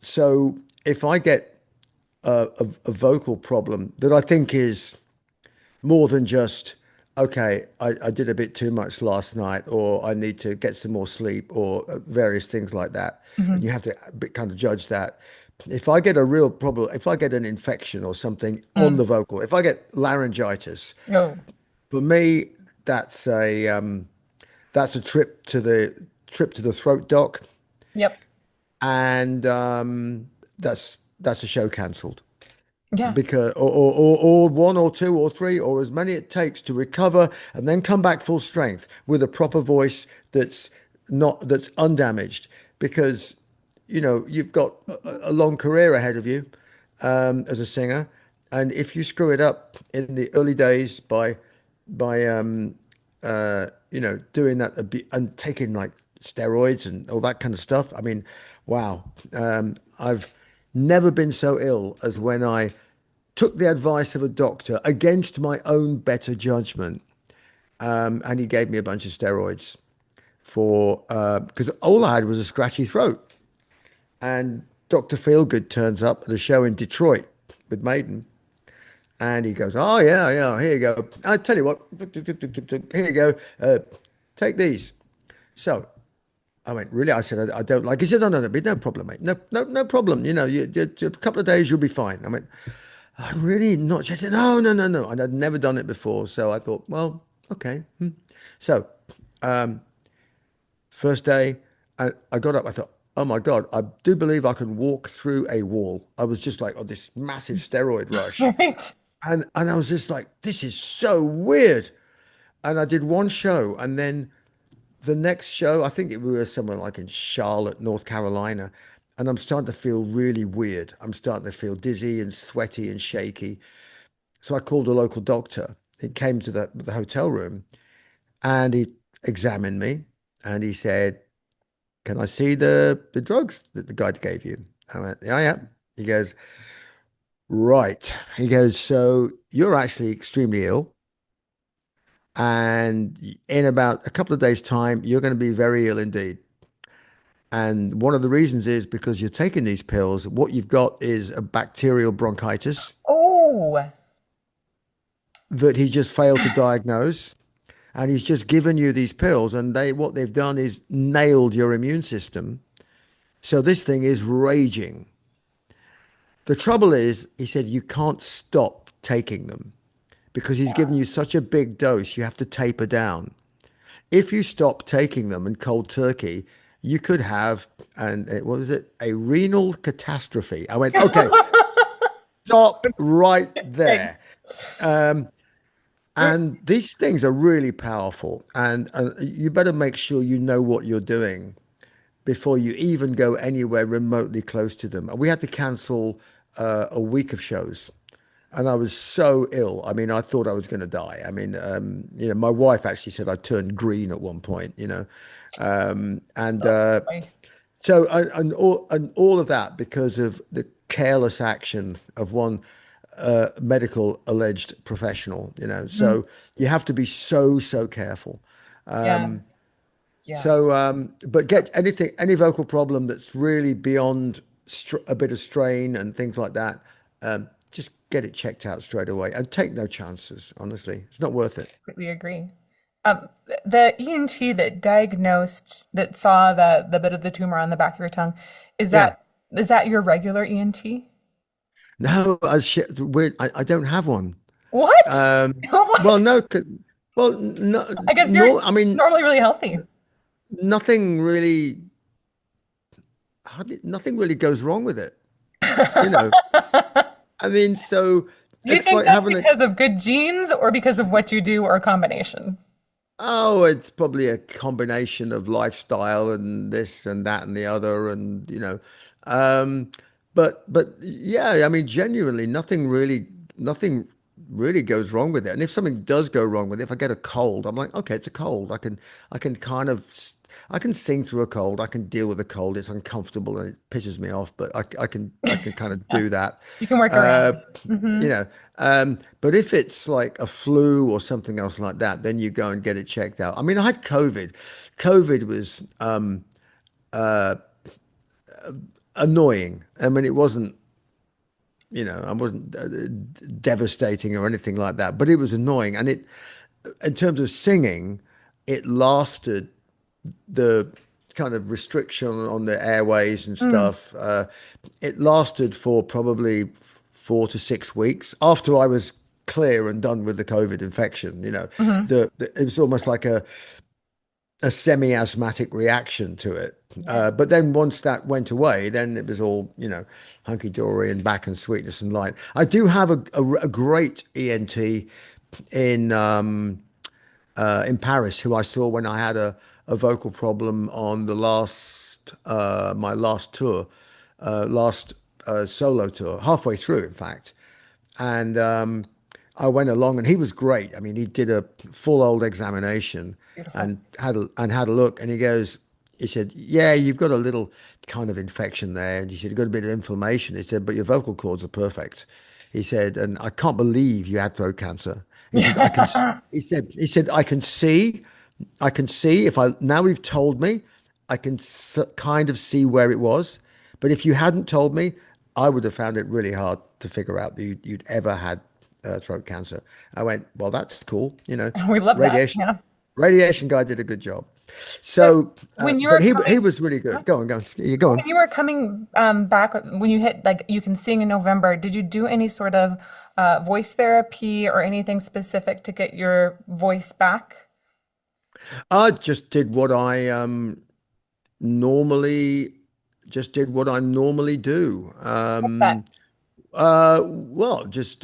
so if I get a vocal problem that I think is more than just, okay, I did a bit too much last night, or I need to get some more sleep, or various things like that. And Mhm. you have to kind of judge that. If I get a real problem, if I get an infection or something on Mm. the vocal, if I get laryngitis, Oh, for me, that's a trip to the throat doc, yep. and that's a show cancelled. Yeah. Because or one or two or three or as many it takes to recover and then come back full strength with a proper voice that's undamaged because you've got a long career ahead of you as a singer, and if you screw it up in the early days by doing that a bit and taking like steroids and all that kind of stuff. I mean, wow. I've never been so ill as when I took the advice of a doctor against my own better judgment, and he gave me a bunch of steroids for because all I had was a scratchy throat. And Dr. Feelgood turns up at a show in Detroit with Maiden, and he goes, "Oh yeah, yeah, here you go. I tell you what, here you go. Take these." So I went, "Really?" I said, "I don't like." He said, "No, no, no, no problem, mate. No, no, no problem. A couple of days, you'll be fine." I went, "I'm really not." She said, "No, no, no, no." And I'd never done it before, so I thought, "Well, okay." So first day, I got up. I thought, "Oh my God, I do believe I can walk through a wall." I was just like, "Oh, this massive steroid rush." Right. And I was just like, this is so weird. And I did one show, and then the next show, I think we were somewhere like in Charlotte, North Carolina, and I'm starting to feel really weird. I'm starting to feel dizzy and sweaty and shaky. So I called a local doctor. He came to the hotel room and he examined me and he said, "Can I see the drugs that the guy gave you?" I went, "Yeah, yeah." He goes, "Right." He goes, "So you're actually extremely ill. And in about a couple of days' time, you're going to be very ill indeed. And one of the reasons is because you're taking these pills. What you've got is a bacterial bronchitis Oh, that he just failed to diagnose. And he's just given you these pills, and what they've done is nailed your immune system. So this thing is raging. The trouble is, he said, you can't stop taking them because he's given you such a big dose, you have to taper down. If you stop taking them in cold turkey, you could have, what was it? A renal catastrophe. I went, okay, stop right thanks. there. And these things are really powerful, and you better make sure you know what you're doing before you even go anywhere remotely close to them. And we had to cancel a week of shows. And I was so ill. I mean, I thought I was going to die. I mean, my wife actually said I turned green at one point, and Oh, boy. and all of that because of the careless action of one medical alleged professional, Mhm. So you have to be so careful. Yeah, yeah. But get any vocal problem that's really beyond a bit of strain and things like that, just get it checked out straight away and take no chances. Honestly, it's not worth it. Completely agree. The ENT that saw the bit of the tumor on the back of your tongue, is Yeah. that your regular ENT? No, weird. I don't have one. What? Um, well, What? no, well, no, I guess you're no. I mean, normally really healthy. nothing really, nothing really goes wrong with it. You know, I mean, so Do you it's think like that's having a. because of good genes or because of what you do or a combination? Oh, it's probably a combination of lifestyle and this and that and the other, and um, but yeah, I mean, genuinely, nothing really goes wrong with it. And if something does go wrong with it, if I get a cold, I'm like, okay, it's a cold. I can kind of, I can sing through a cold. I can deal with a cold. It's uncomfortable and it pisses me off, but I can kind of Yeah, do that. you can work around Uh, it. Hmm. you know, but if it's like a flu or something else like that, then you go and get it checked out. I mean, I had COVID. COVID was annoying. I mean, it wasn't, I wasn't devastating or anything like that, but it was annoying. And in terms of singing, it lasted the kind of restriction on the airways and Mm, stuff. It lasted for probably 4 to 6 weeks after I was clear and done with the COVID infection. hmm. It was almost like a semi-asthmatic reaction to it. Yeah. But then once that went away, then it was all, hunky-dory and back and sweetness and light. I do have a great ENT in in Paris who I saw when I had a vocal problem on my last tour, last solo tour, halfway through, in fact. And I went along, and he was great. I mean, he did a full old examination Beautiful. and had a look, and he said, "Yeah, you've got a little kind of infection there," and he said, "You've got a bit of inflammation." He said, "But your vocal cords are perfect." He said, "And I can't believe you had throat cancer." He said, "I can." He said, I can see if I now we've told me, I can kind of see where it was, but if you hadn't told me, I would have found it really hard to figure out that you'd ever had throat cancer." I went, "Well, that's cool. We love that. Radiation, Yeah. radiation guy did a good job." So So, when you but were he coming, was really good. Go on, go on. You go on. when you were coming back, when you hit like you can sing in November, did you do any sort of voice therapy or anything specific to get your voice back? I just did what I normally just did what I normally do. What's that? Well, just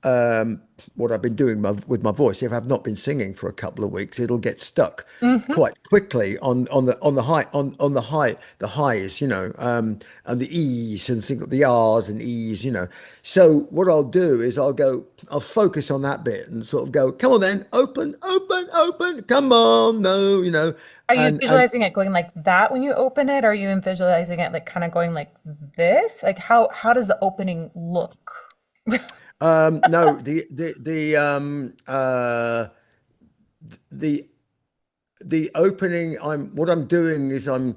what I've been doing with my voice. If I've not been singing for a couple of weeks, it'll get stuck Hmm. quite quickly on the high on the highs, and the E's and the R's and E's, So what I'll do is I'll focus on that bit and sort of go, come on then, open, open, open, come on, no, Are you and visualizing it going like that when you open it? Or are you visualizing it like kind of going like this? Like how does the opening look? no, the the opening. What I'm doing is I'm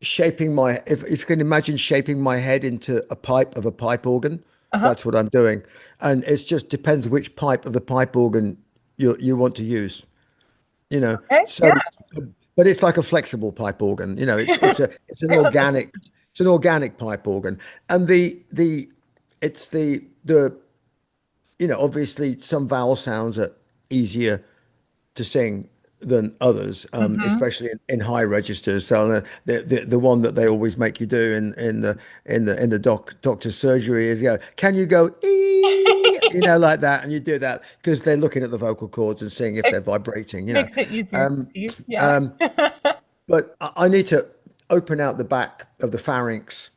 shaping my if you can imagine shaping my head into a pipe organ. Uh-huh. That's what I'm doing, and it just depends which pipe of the pipe organ you want to use. Okay. So, Yeah. but it's like a flexible pipe organ. It's an I love this. organic pipe organ, and it's the obviously some vowel sounds are easier to sing than others, Hmm. especially in high registers. So the one that they always make you do in the doctor's surgery is, can you go ee, like that, and you do that because they're looking at the vocal cords and seeing if they're It vibrating. makes it easier to Um, see. Yeah. um, but I need to open out the back of the pharynx.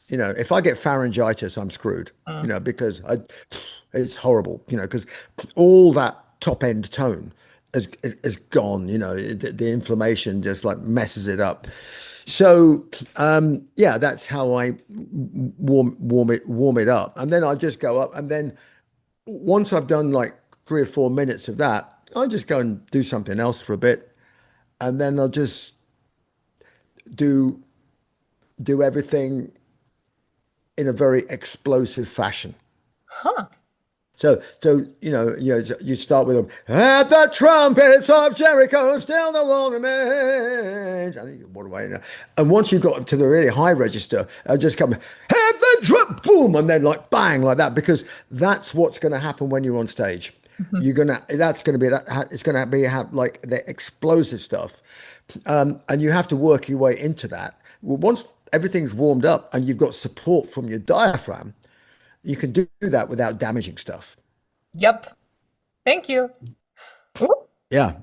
If I get pharyngitis, I'm screwed, Mm. because it's horrible, because all that top end tone is gone, the inflammation just like messes it up. So, yeah, that's how I warm it up. And then I just go up. And then once I've done like 3 or 4 minutes of that, I just go and do something else for a bit. And then I'll just do do everything in a very explosive fashion. Huh. You start with them at the trumpets of Jericho, still the one remains. I think what away now. And once you got up to the really high register, just come at the drum, boom, and then like bang, like that, because that's what's going to happen when you're on stage. Mhm. That's going to be that. It's going to be have like the explosive stuff, and you have to work your way into that. Well, once everything's warmed up and you've got support from your diaphragm, you can do that without damaging stuff. Yep. Thank you. Ooh. Yeah,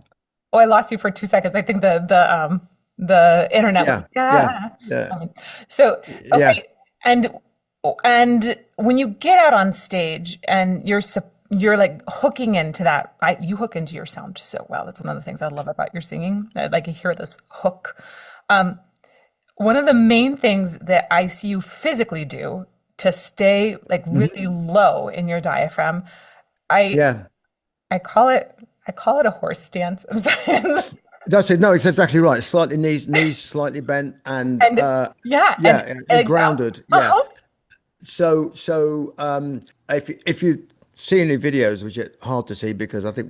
Oh, I lost you for 2 seconds. I think the internet was yeah, like, yeah, ah. yeah, So, yeah. okay. And and when you get out on stage and you're like hooking into that, you hook into your sound so well. That's one of the things I love about your singing. I like to hear this hook. Um, One of the main things that I see you physically do to stay like Mhm. really low in your diaphragm, I Yeah. I call it I call it a horse stance. I'm sorry. That's it. No, it's exactly right. Slightly knees slightly bent, and And yeah, and yeah, exhale. grounded. Yeah. Uh-huh. So if you see any videos, which are hard to see because I think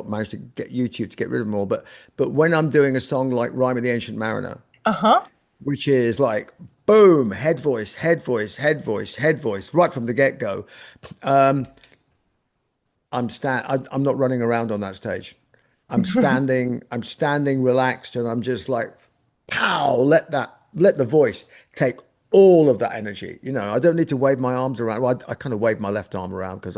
managed to get YouTube to get rid of them all, but when I'm doing a song like "Rime of the Ancient Mariner," Uh-huh. which is like boom, head voice, head voice, head voice, head voice, right from the get-go. I'm not running around on that stage. I'm standing relaxed, and I'm just like, pow, let the voice take all of that energy. I don't need to wave my arms around. Well, I kind of wave my left arm around because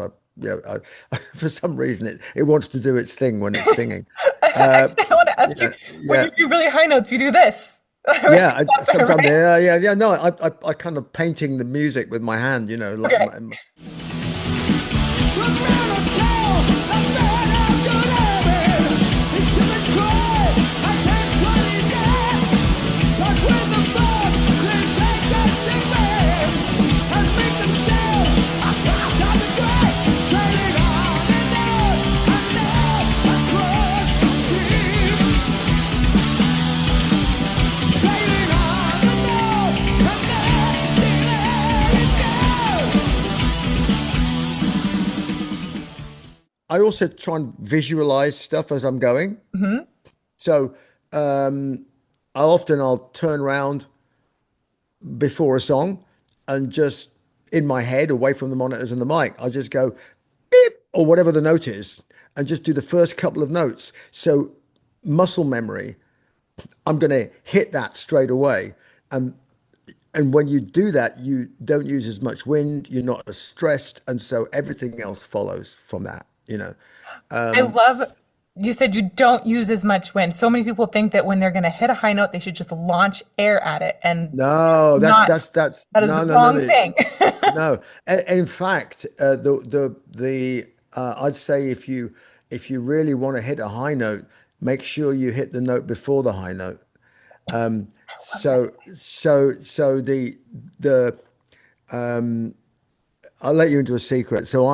for some reason it wants to do its thing when it's singing. Uh, Actually, I want to ask you, yeah, when you yeah. do really high notes, you do this. Yeah, sometimes, Right? yeah. No, I kind of painting the music with my hand, like Okay. I also try and visualize stuff as I'm going. Hmm. So I'll turn around before a song and just in my head, away from the monitors and the mic, I'll just go beep or whatever the note is and just do the first couple of notes. So muscle memory, I'm going to hit that straight away. And and when you do that, you don't use as much wind, you're not as stressed, and so everything else follows from that, you know. I love you said you don't use as much wind. So many people think that when they're going to hit a high note, they should just launch air at it, and No, not that's that is the no, wrong thing. no. In fact, I'd say if you really want to hit a high note, make sure you hit the note before the high note. So the I'll let you into a secret. So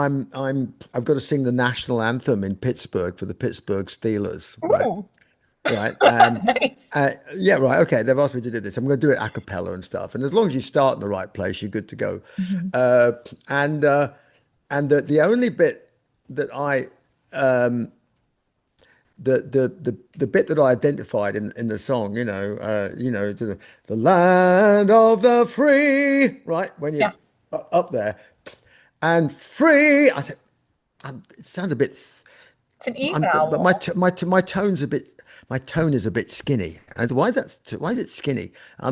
I've got to sing the national anthem in Pittsburgh for the Pittsburgh Steelers, right? Ooh, Right. nice. Yeah, right. Okay. They've asked me to do this. I'm going to do it a cappella and stuff. And as long as you start in the right place, you're good to go. Mhm. Uh, and the only bit that I the bit that I identified in the song, the land of the free, right? When you're Yeah, up there and free, I said, it sounds a bit. it's an E But my vowel. t- my tone's a bit my tone is a bit skinny. And why is that? Why is it skinny? I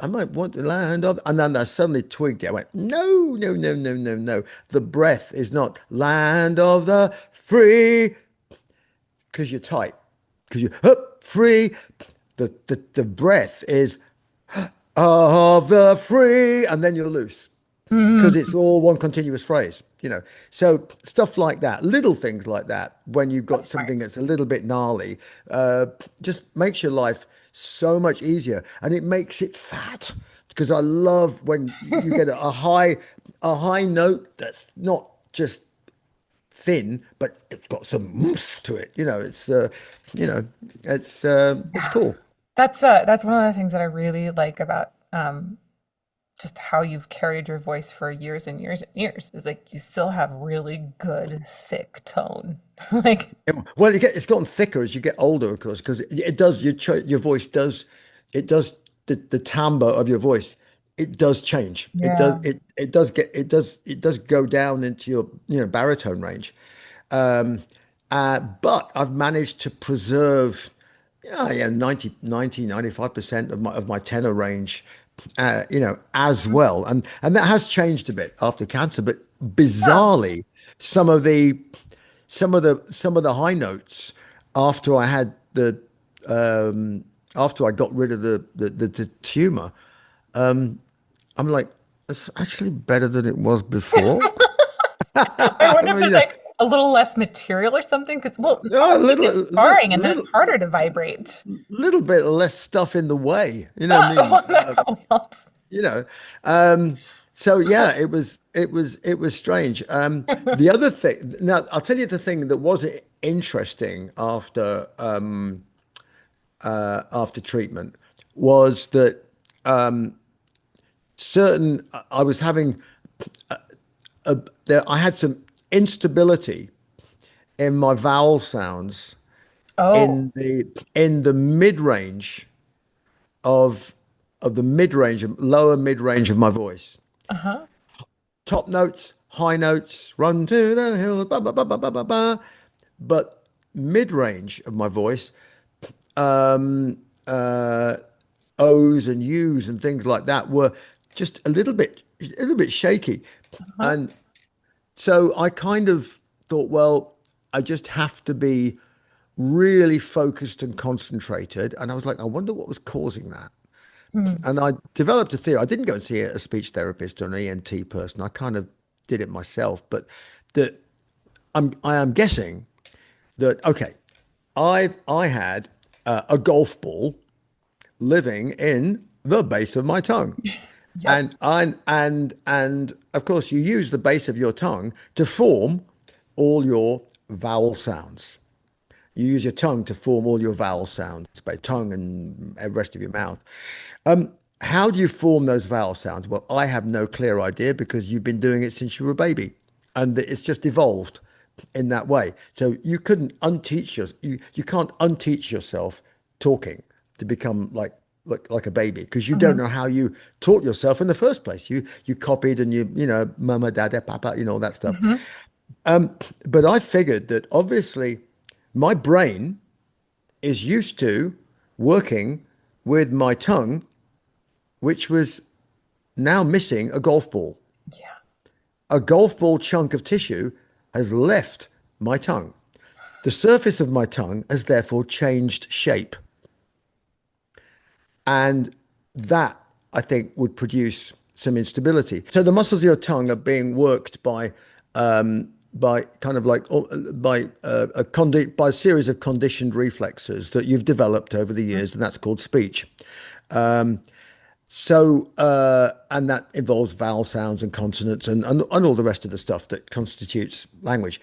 might want the land of. And then I suddenly twigged it. I went, no, no, no, no, no, no. The breath is not land of the free because you're tight. Because you up free. The breath is of the free, and then you're loose because Mm, it's all one continuous phrase. So stuff like that, little things like that, when you've got that's smart. something that's a little bit gnarly, just makes your life so much easier, and it makes it fat. Because I love when you get a high note that's not just thin, but it's got some oomph to it. You know, it's cool. That's one of the things that I really like about just how you've carried your voice for years and years and years is like you still have really good thick tone. Like, Well, it's gotten thicker as you get older, of course, because it does your voice does it does the timbre of your voice it does change. yeah. It does go down into your baritone range. Um, but I've managed to preserve, yeah, 95% of my tenor range, as well. And that has changed a bit after cancer, but Huh. bizarrely, some of the some of the high notes after I had the after I got rid of the tumor, I'm like, it's actually better than it was before. I wonder if You there's know, like a little less material or something because well, a obviously it's sparring and then it's little, harder to vibrate. little bit less stuff in the way. You know what I mean? Well, that probably helps. You know. Um, so yeah, it was strange. The other thing, now I'll tell you the thing that was interesting after treatment was that I was having I had some instability in my vowel sounds Oh, in the mid range of the mid range of lower mid range of my voice. uh-huh. Top notes, high notes, run to the hill, ba, ba, ba, ba, ba, ba, ba. But mid range of my voice, um, uh, O's and U's and things like that were just a little bit shaky. Uh-huh. And so I kind of thought, well, I just have to be really focused and concentrated. And I was like, I wonder what was causing that. Hmm. And I developed a theory. I didn't go and see a speech therapist or an ENT person. I kind of did it myself. But that I am guessing that okay, I had a golf ball living in the base of my tongue. Yep. And of course you use the base of your tongue to form all your vowel sounds. You use your tongue to form all your vowel sounds by tongue and the rest of your mouth. How do you form those vowel sounds? Well, I have no clear idea because you've been doing it since you were a baby, and it's just evolved in that way. So you couldn't unteach you can't unteach yourself talking to become like a baby because you don't Mhm. know how you taught yourself in the first place. You copied and mama, dada, papa, all that stuff. Mhm. But I figured that obviously my brain is used to working with my tongue, which was now missing a golf ball. Yeah. A golf ball chunk of tissue has left my tongue. The surface of my tongue has therefore changed shape. And that, I think, would produce some instability. So the muscles of your tongue are being worked by kind of like by a series of conditioned reflexes that you've developed over the years, and that's called speech. And that involves vowel sounds and consonants and all the rest of the stuff that constitutes language.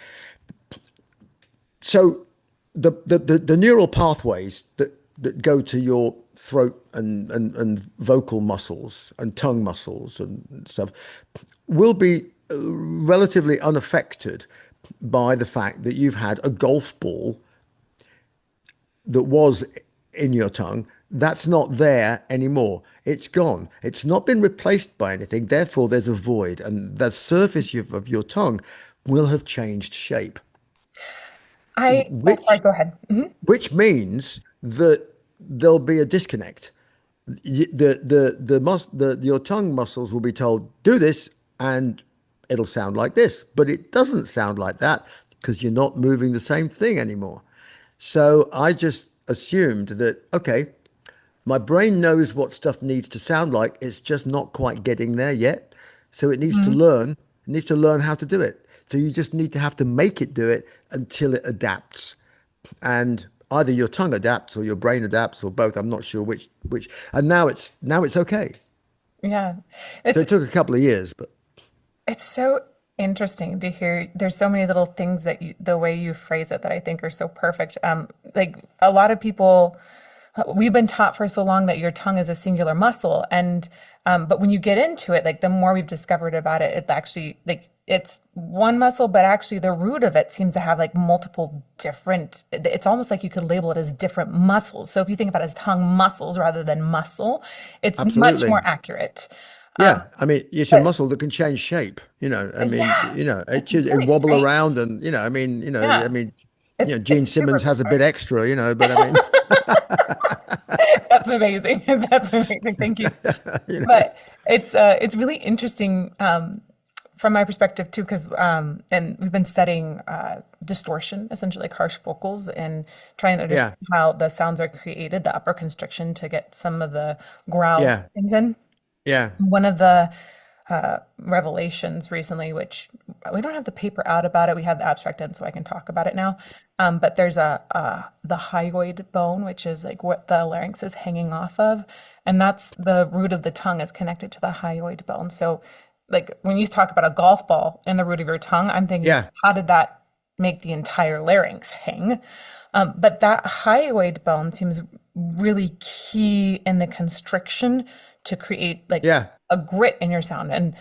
So the neural pathways that go to your throat and vocal muscles and tongue muscles and stuff will be relatively unaffected by the fact that you've had a golf ball that was in your tongue that's not there anymore. It's gone. It's not been replaced by anything. Therefore, there's a void, and the surface of your tongue will have changed shape, Oh, sorry, which go ahead. which means that there'll be a disconnect. Your tongue muscles will be told, do this, and it'll sound like this, but it doesn't sound like that because you're not moving the same thing anymore. So I just assumed that, okay, my brain knows what stuff needs to sound like. It's just not quite getting there yet. So it needs to learn how to do it. So you just need to have to make it do it until it adapts. And either your tongue adapts or your brain adapts or both. I'm not sure which. And now it's okay. Yeah. So It's it took a couple of years, but it's so interesting to hear. There's so many little things that the way you phrase it that I think are so perfect. Like a lot of people, we've been taught for so long that your tongue is a singular muscle, and but when you get into it, like the more we've discovered about it, it's actually like it's one muscle, but actually the root of it seems to have like multiple different. It's almost like you could label it as different muscles. So if you think about it as tongue muscles rather than muscle, it's much more absolutely. accurate. Yeah, I mean, it's a But muscle that can change shape. yeah, It it's should really wobble strange. around, and Yeah, Gene it's super Simmons has a bit bizarre. extra, but I mean, That's amazing. That's amazing. Thank you. you know, But it's really interesting from my perspective too, because and we've been studying distortion, essentially like harsh vocals, and trying to yeah, understand how the sounds are created, the upper constriction to get some of the growl yeah, things in. yeah, One of the revelations recently, which we don't have the paper out about it. We have the abstract in, so I can talk about it now. But there's the hyoid bone, which is like what the larynx is hanging off of, and that's the root of the tongue is connected to the hyoid bone. So, like when you talk about a golf ball in the root of your tongue, I'm thinking, yeah, how did that make the entire larynx hang? But that hyoid bone seems really key in the constriction to create like yeah, a grit in your sound. And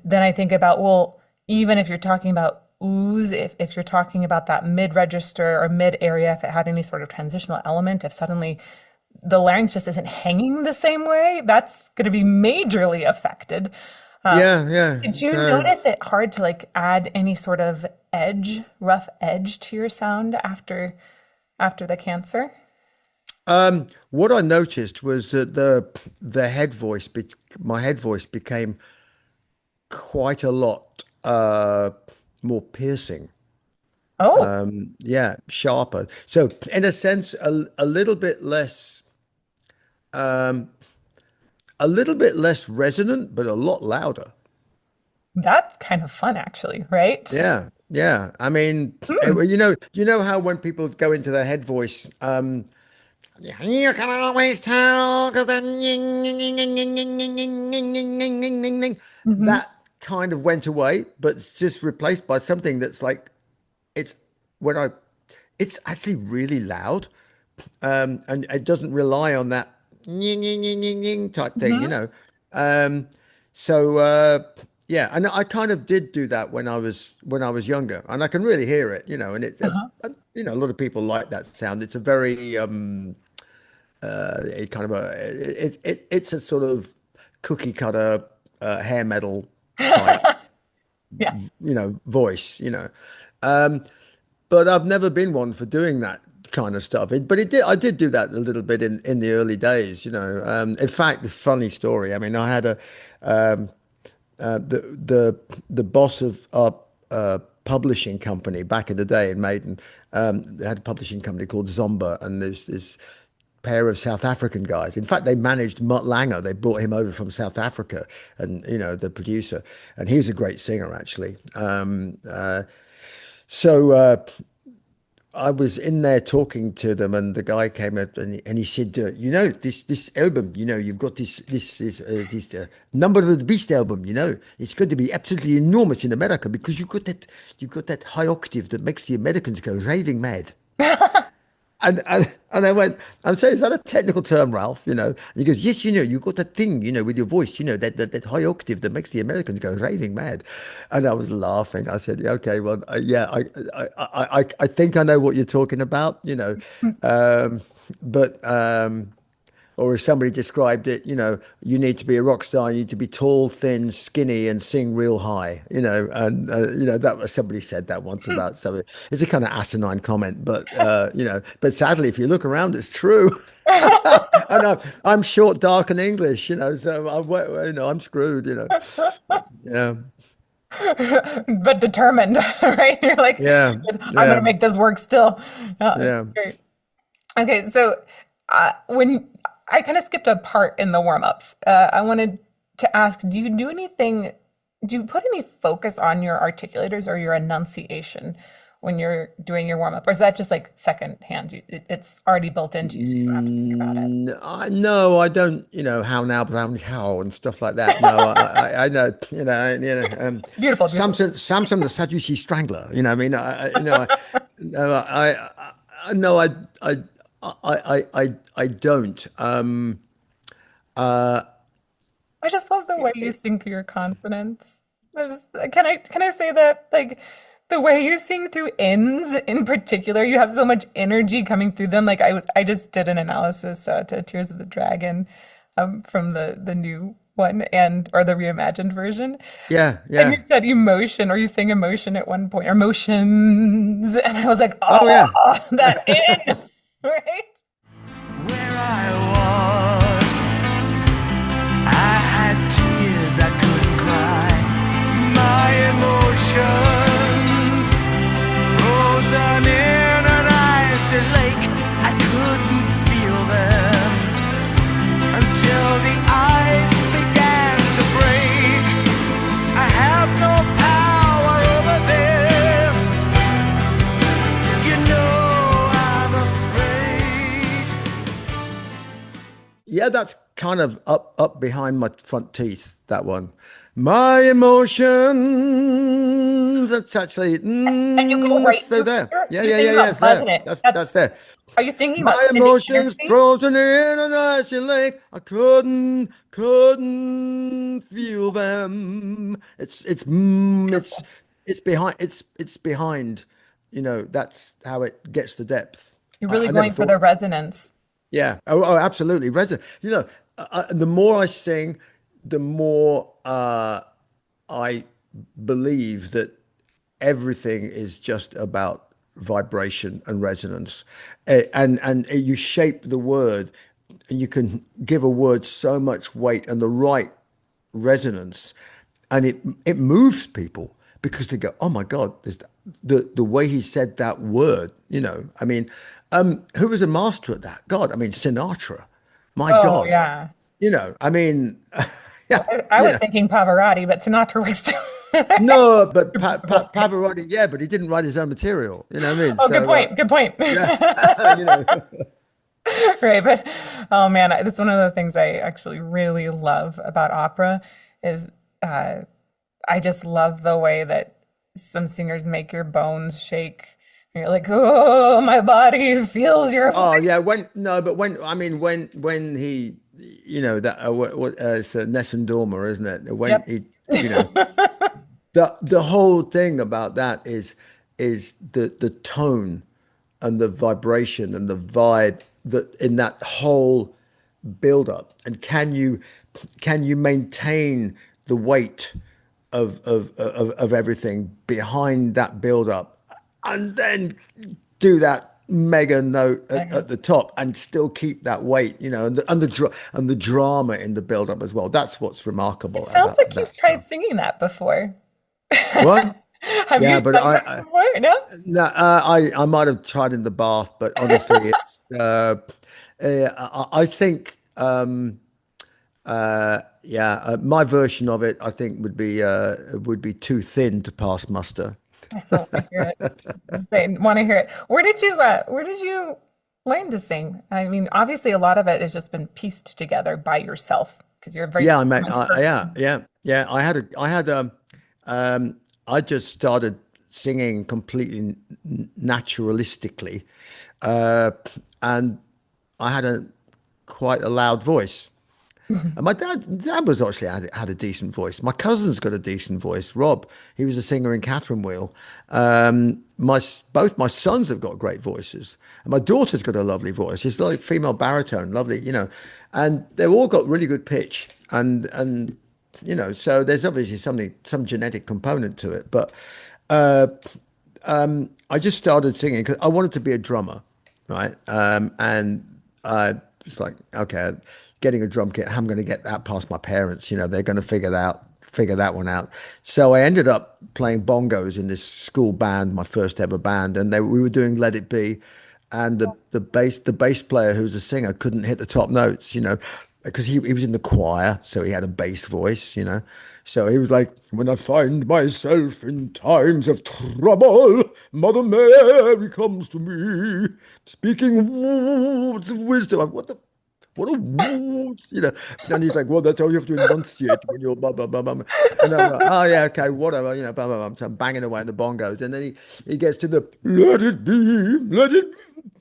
then I think about, well, even if you're talking about ooze, if you're talking about that mid register or mid area, if it had any sort of transitional element, if suddenly the larynx just isn't hanging the same way, that's going to be majorly affected. yeah, yeah. Did you So, notice it hard to like add any sort of edge, rough edge to your sound after the cancer? what I noticed was that the head voice, my head voice became quite a lot more piercing. Oh, Yeah, sharper. So, in a sense, a little bit less, a little bit less resonant, but a lot louder. that's kind of fun actually, right? Yeah, yeah. I mean, Hmm. you know how when people go into their head voice, yeah, you can always tell because then Hmm. that kind of went away, but it's just replaced by something that's like it's when I, it's actually really loud, and it doesn't rely on that type thing, Hmm. Um, so yeah, and I kind of did do that when I was younger, and I can really hear it, and it's Uh-huh. a lot of people like that sound. It's a very it kind of it's a sort of cookie cutter hair metal type Yeah. voice. Um, but I've never been one for doing that kind of stuff. But I did do that a little bit in the early days, you know. In fact, a funny story. I mean, I had a um, the boss of our publishing company back in the day in Maiden. They had a publishing company called Zomba, and there's this pair of South African guys. In fact, they managed Mutt Langer. They brought him over from South Africa, and you know the producer, and he was a great singer actually. So I was in there talking to them, and the guy came up and he said, "You know, this album, you know, you've got this Number of the Beast album. You know, it's going to be absolutely enormous in America because you've got that high octave that makes the Americans go raving mad." And I went, I'm saying, is that a technical term, Ralph? You know, and he goes, yes, you know, you got that thing, you know, with your voice, you know, that high octave that makes the Americans go raving mad. And I was laughing. I said, yeah, okay, well, yeah, I think I know what you're talking about, you know, um, but or as somebody described it, you know, you need to be a rock star. You need to be tall, thin, skinny, and sing real high. You know, and you know that was somebody said that once about something. It's a kind of asinine comment, but you know, but sadly, if you look around, it's true. And I'm short, dark, and English. You know, so you know, I'm screwed. You know, yeah, But determined, right? You're like, yeah, I'm gonna yeah, make this work still. yeah. Great. Okay, so when I kind of skipped a part in the warm-ups, I wanted to ask, do you do anything, do you put any focus on your articulators or your enunciation when you're doing your warm-up? Or is that just like secondhand? It's already built into you, so you don't have to think about it. No, I don't, you know, how now, but how and stuff like that. No, I know, Beautiful, beautiful. Samson the Sadducee Strangler, you know, I mean, you know, no, no, I don't. Uh, I just love the way you sing through your consonants. Can I say that like the way you sing through ends in particular, you have so much energy coming through them. Like I just did an analysis to Tears of the Dragon, from the new one and or the reimagined version, yeah, and you yeah. said emotion or you sang emotion at one point or emotions, and I was like, Oh, oh, yeah. that in, right? Where I was, I had tears I couldn't cry. My emotions frozen in an icy lake. I couldn't feel them until the ice began to break. I have no power over this. You know I'm afraid. Yeah, that's kind of up behind my front teeth, that one. My emotions, that's actually, And you go right that's through there. here. Yeah, You're yeah, yeah, thinking yeah, about it's there. resonant. That's That's there. Are you thinking about My sending emotions energy? frozen in an icy lake. I couldn't feel them. Beautiful. It's behind, you know, that's how it gets the depth. You're really I never going for the thought. resonance. Yeah. Oh, absolutely. You know, the more I sing, the more I believe that everything is just about vibration and resonance. And you shape the word, and you can give a word so much weight and the right resonance, and it moves people because they go, "Oh my God, the way he said that word." You know, I mean, who was a master at that? God, I mean, Sinatra. My Oh God, yeah. you know, I mean, yeah, I you was know. thinking Pavarotti, but Sinatra works too. No, but Pavarotti, yeah, but he didn't write his own material. You know what I mean? Oh, good So, point. Good point. yeah, you know, Right, but oh man, that's one of the things I actually really love about opera is uh, I just love the way that some singers make your bones shake. And you're like, oh, my body feels your voice. oh yeah, but I mean, when he, you know, that it's Nessun Dorma, isn't it? When Yep. he, you know, the whole thing about that is the tone and the vibration and the vibe that in that whole build up, and can you maintain the weight of everything behind that build up, and then do that mega note Okay. at the top and still keep that weight, and the drama in the build up as well. That's what's It remarkable sounds about like you've that tried style. singing that before. What? Have you Yeah, but sung that before? No? no, I might have tried in the bath, but honestly, it's I think yeah, my version of it I think would be too thin to pass muster. I still want to hear it. Just want to hear it. Where did you learn to sing? I mean, obviously a lot of it has just been pieced together by yourself because you're a very Yeah, talented yeah, person. yeah. I had I just started singing completely naturalistically, uh, and I had a quite a loud voice. And my dad was actually had a decent voice. My cousin's got a decent voice. Rob, he was a singer in Catherine Wheel. Both my sons have got great voices, and my daughter's got a lovely voice. She's like female baritone, lovely, and they've all got really good pitch. And so there's obviously some genetic component to it. But I just started singing because I wanted to be a drummer, right? And I was like, okay, getting a drum kit, I'm going to get that past my parents. They're going to figure that one out. So I ended up playing bongos in this school band, my first ever band, and we were doing Let It Be, and the bass player who's a singer couldn't hit the top notes, because he was in the choir, so he had a bass voice. So he was like, when I find myself in times of trouble, Mother Mary comes to me, speaking words of wisdom. What a words, And he's like, well, that's how you have to enunciate when you're blah, blah, blah, blah. And I'm like, oh, yeah, okay, whatever, blah, blah, blah. So I'm banging away on the bongos. And then he gets to the, let it be, let it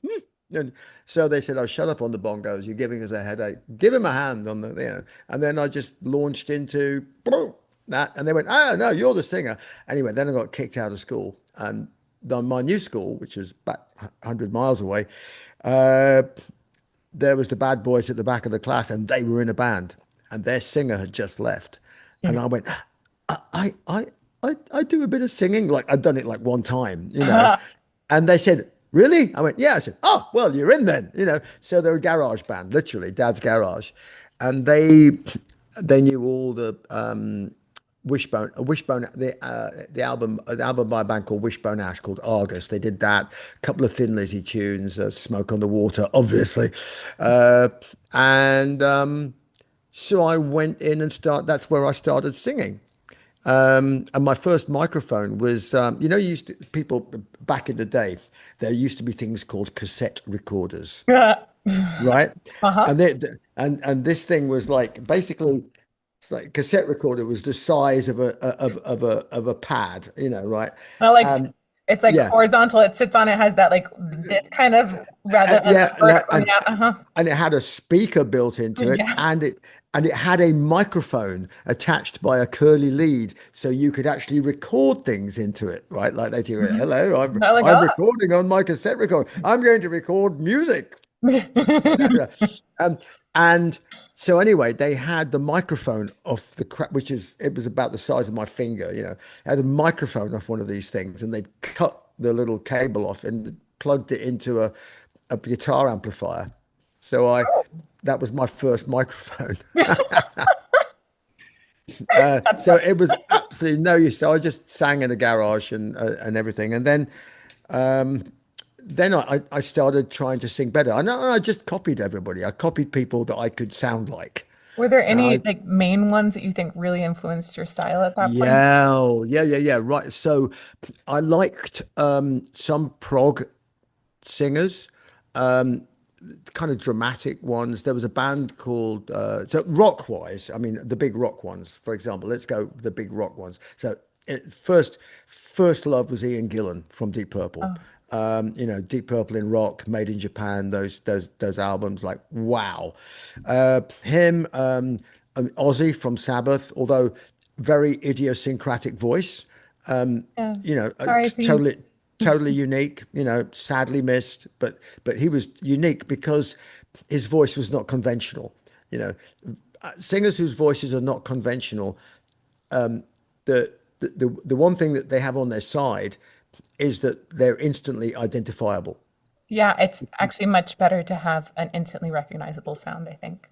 be. And so they said, oh, shut up on the bongos. You're giving us a headache. Give him a hand on the. And then I just launched into that. And they went, oh, no, you're the singer. Anyway, then I got kicked out of school. And then my new school, which was about 100 miles away, uh, there was the bad boys at the back of the class and they were in a band and their singer had just left. And I went, I, I, I, I do a bit of singing. Like I'd done it like one time. And they said, really? I went, yeah. I said, oh, well, you're in then. So they're a garage band, literally dad's garage. And they knew all the, Wishbone, the album by a band called Wishbone Ash called Argus. They did that, a couple of Thin Lizzy tunes, Smoke on the Water, obviously, uh, and so I went in and That's where I started singing. And my first microphone was, people back in the day, there used to be things called cassette recorders, right? Uh-huh. And this thing was like basically it's like cassette recorder was the size of a pad, right? Not like Um, it's like yeah, horizontal. It sits on it has that like this kind of rather than yeah, vertical. Yeah, uh-huh. and it had a speaker built into it, Yeah. and it had a microphone attached by a curly lead, so you could actually record things into it, right? Like they do, hello, Not like, I'm oh. recording on my cassette recorder. I'm going to record music. Um, and so anyway, they had the microphone off the crap, it was about the size of my finger, had a microphone off one of these things, and they'd cut the little cable off and plugged it into a guitar amplifier. So that was my first microphone. That's So funny. it was absolutely no use. So I just sang in the garage and everything, and then I started trying to sing better. I just copied everybody. I copied people that I could sound like. Were there And any like main ones that you think really influenced your style at that point? yeah, oh, yeah. Right. So I liked some prog singers, um, kind of dramatic ones. There was a band called so rock wise. I mean, the big rock ones, for example. Let's go the big rock ones. So first love was Ian Gillan from Deep Purple. Oh, Deep Purple in rock, Made in Japan. Those albums, like wow. Him, Ozzy from Sabbath, although very idiosyncratic voice. yeah. R.I.P. Totally unique. Sadly missed, but he was unique because his voice was not conventional. You know, Singers whose voices are not conventional, the one thing that they have on their side is that they're instantly identifiable. Yeah, it's actually much better to have an instantly recognizable sound, I think.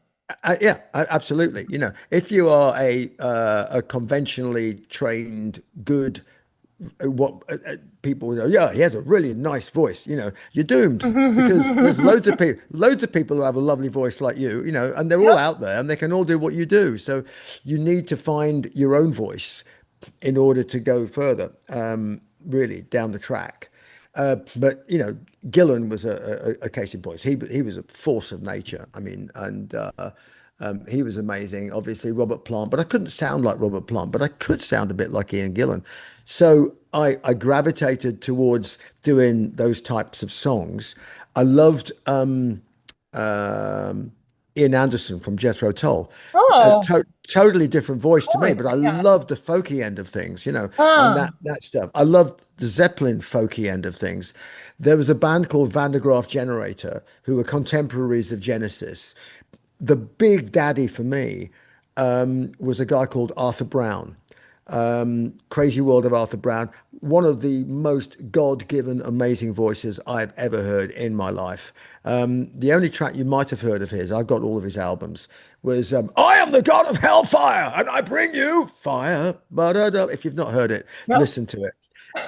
Yeah, absolutely. You know, if you are a conventionally trained, good, what people will go, yeah, he has a really nice voice. You know, you're doomed because there's loads of people who have a lovely voice like you know, and they're all Yep. out there and they can all do what you do. So you need to find your own voice in order to go further, really down the track. But you know, Gillan was a case in point. He was a force of nature. I mean, and he was amazing. Obviously, Robert Plant, but I couldn't sound like Robert Plant, but I could sound a bit like Ian Gillan. So I gravitated towards doing those types of songs. I loved um, Ian Anderson from Jethro Tull. Oh, Totally different voice to totally me, but I different. Yeah. loved the folky end of things, you know, and Huh. that stuff. I loved the Zeppelin folky end of things. There was a band called Van der Graaf Generator who were contemporaries of Genesis. The big daddy for me was a guy called Arthur Brown. Crazy World of Arthur Brown, one of the most God-given, amazing voices I've ever heard in my life. The only track you might have heard of his, I've got all of his albums, was I am the God of Hellfire and I bring you fire. Ba-da-da. If you've not heard it, Yep. listen to it.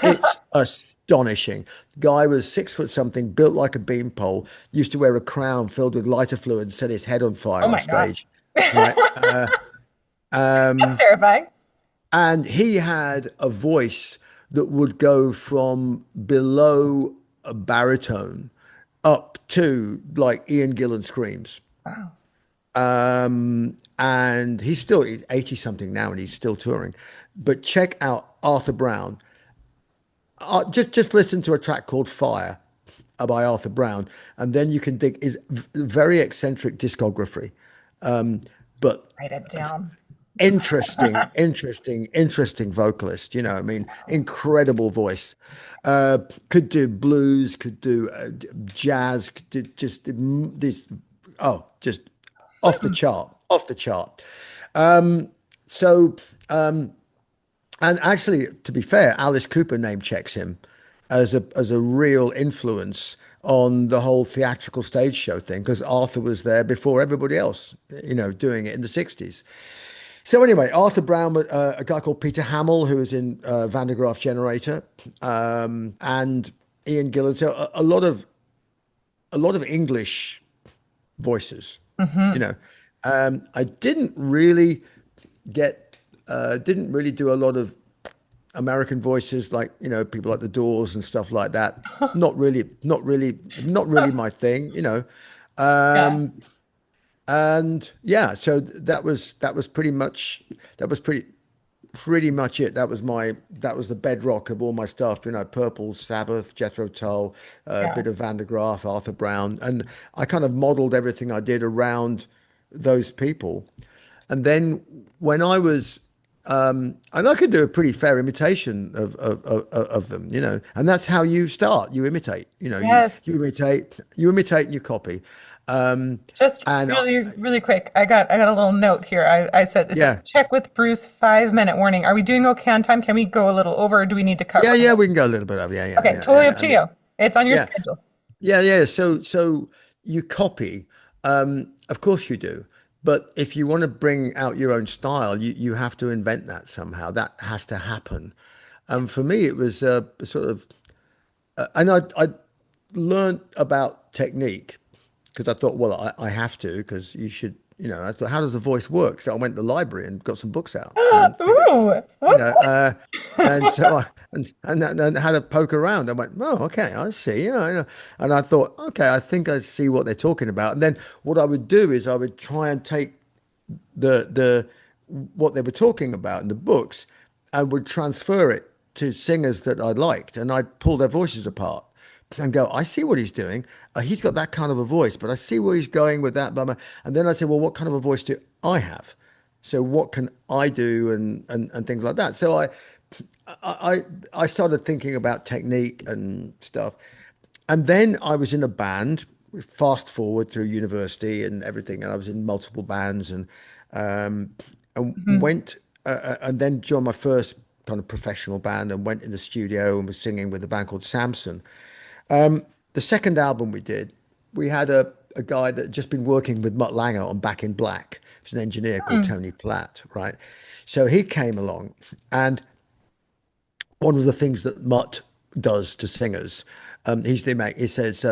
It's astonishing. Guy was 6 foot something, built like a beanpole, used to wear a crown filled with lighter fluid and set his head on Oh fire on my gosh. stage. Right. That's terrifying. And he had a voice that would go from below a baritone up to like Ian Gillan screams. Wow. And he's 80 something now and he's still touring. But check out Arthur Brown. Just listen to a track called Fire by Arthur Brown, and then you can dig his very eccentric discography. But Write it down. interesting vocalist. You know, I mean, incredible voice. Could do blues, could do jazz, could do just this. Oh, just off the chart, off the chart. So, and actually, to be fair, Alice Cooper name checks him as a real influence on the whole theatrical stage show thing because Arthur was there before everybody else, you know, doing it in the 60s. So anyway, Arthur Brown, a guy called Peter Hamill, who was in Van der Graaf Generator, and Ian Gillan. So a lot of English voices, you know. I didn't really do a lot of American voices like, you know, people like the Doors and stuff like that. Not really my thing, you know. Yeah. And yeah, so that was pretty much it. That was the bedrock of all my stuff, you know, Purple, Sabbath, Jethro Tull, a Yeah. bit of Van der Graaf, Arthur Brown, and I kind of modeled everything I did around those people. And then when I was and I could do a pretty fair imitation of them, you know, and that's how you start. You imitate, you know, Yes. you imitate and you copy. Just And really, really quick. I got a little note here. I said it says yeah, check with Bruce, 5 minute warning. Are we doing okay on time? Can we go a little over or do we need to cut right yeah, away? we can go a little bit of Okay, totally up to you. It's on your yeah. schedule. Yeah. So you copy, of course you do. But if you want to bring out your own style, you have to invent that somehow. That has to happen. For me, it was sort of, and I learned about technique because I thought, well, I have to because you should, you know. I thought, how does the voice work? So I went to the library and got some books out and figured, Ooh, you whoop, know, and so I and had a poke around. I went, oh, okay, I see. Yeah, I know. And I thought, okay, I think I see what they're talking about. And then what I would do is I would try and take the what they were talking about in the books and would transfer it to singers that I liked, and I'd pull their voices apart and go, I see what he's doing. He's got that kind of a voice, but I see where he's going with that. And then I say, well, what kind of a voice do I have? So what can I do and things like that. So I I started thinking about technique and stuff. And then I was in a band, fast forward through university and everything, and I was in multiple bands and mhm. and then joined my first kind of professional band and went in the studio and was singing with a band called Samson. the second album we did, we had a guy that had just been working with Mutt Lange on Back in Black. He was an engineer called Hmm. Tony Platt, right? So he came along, and one of the things that Mutt does to singers, he says,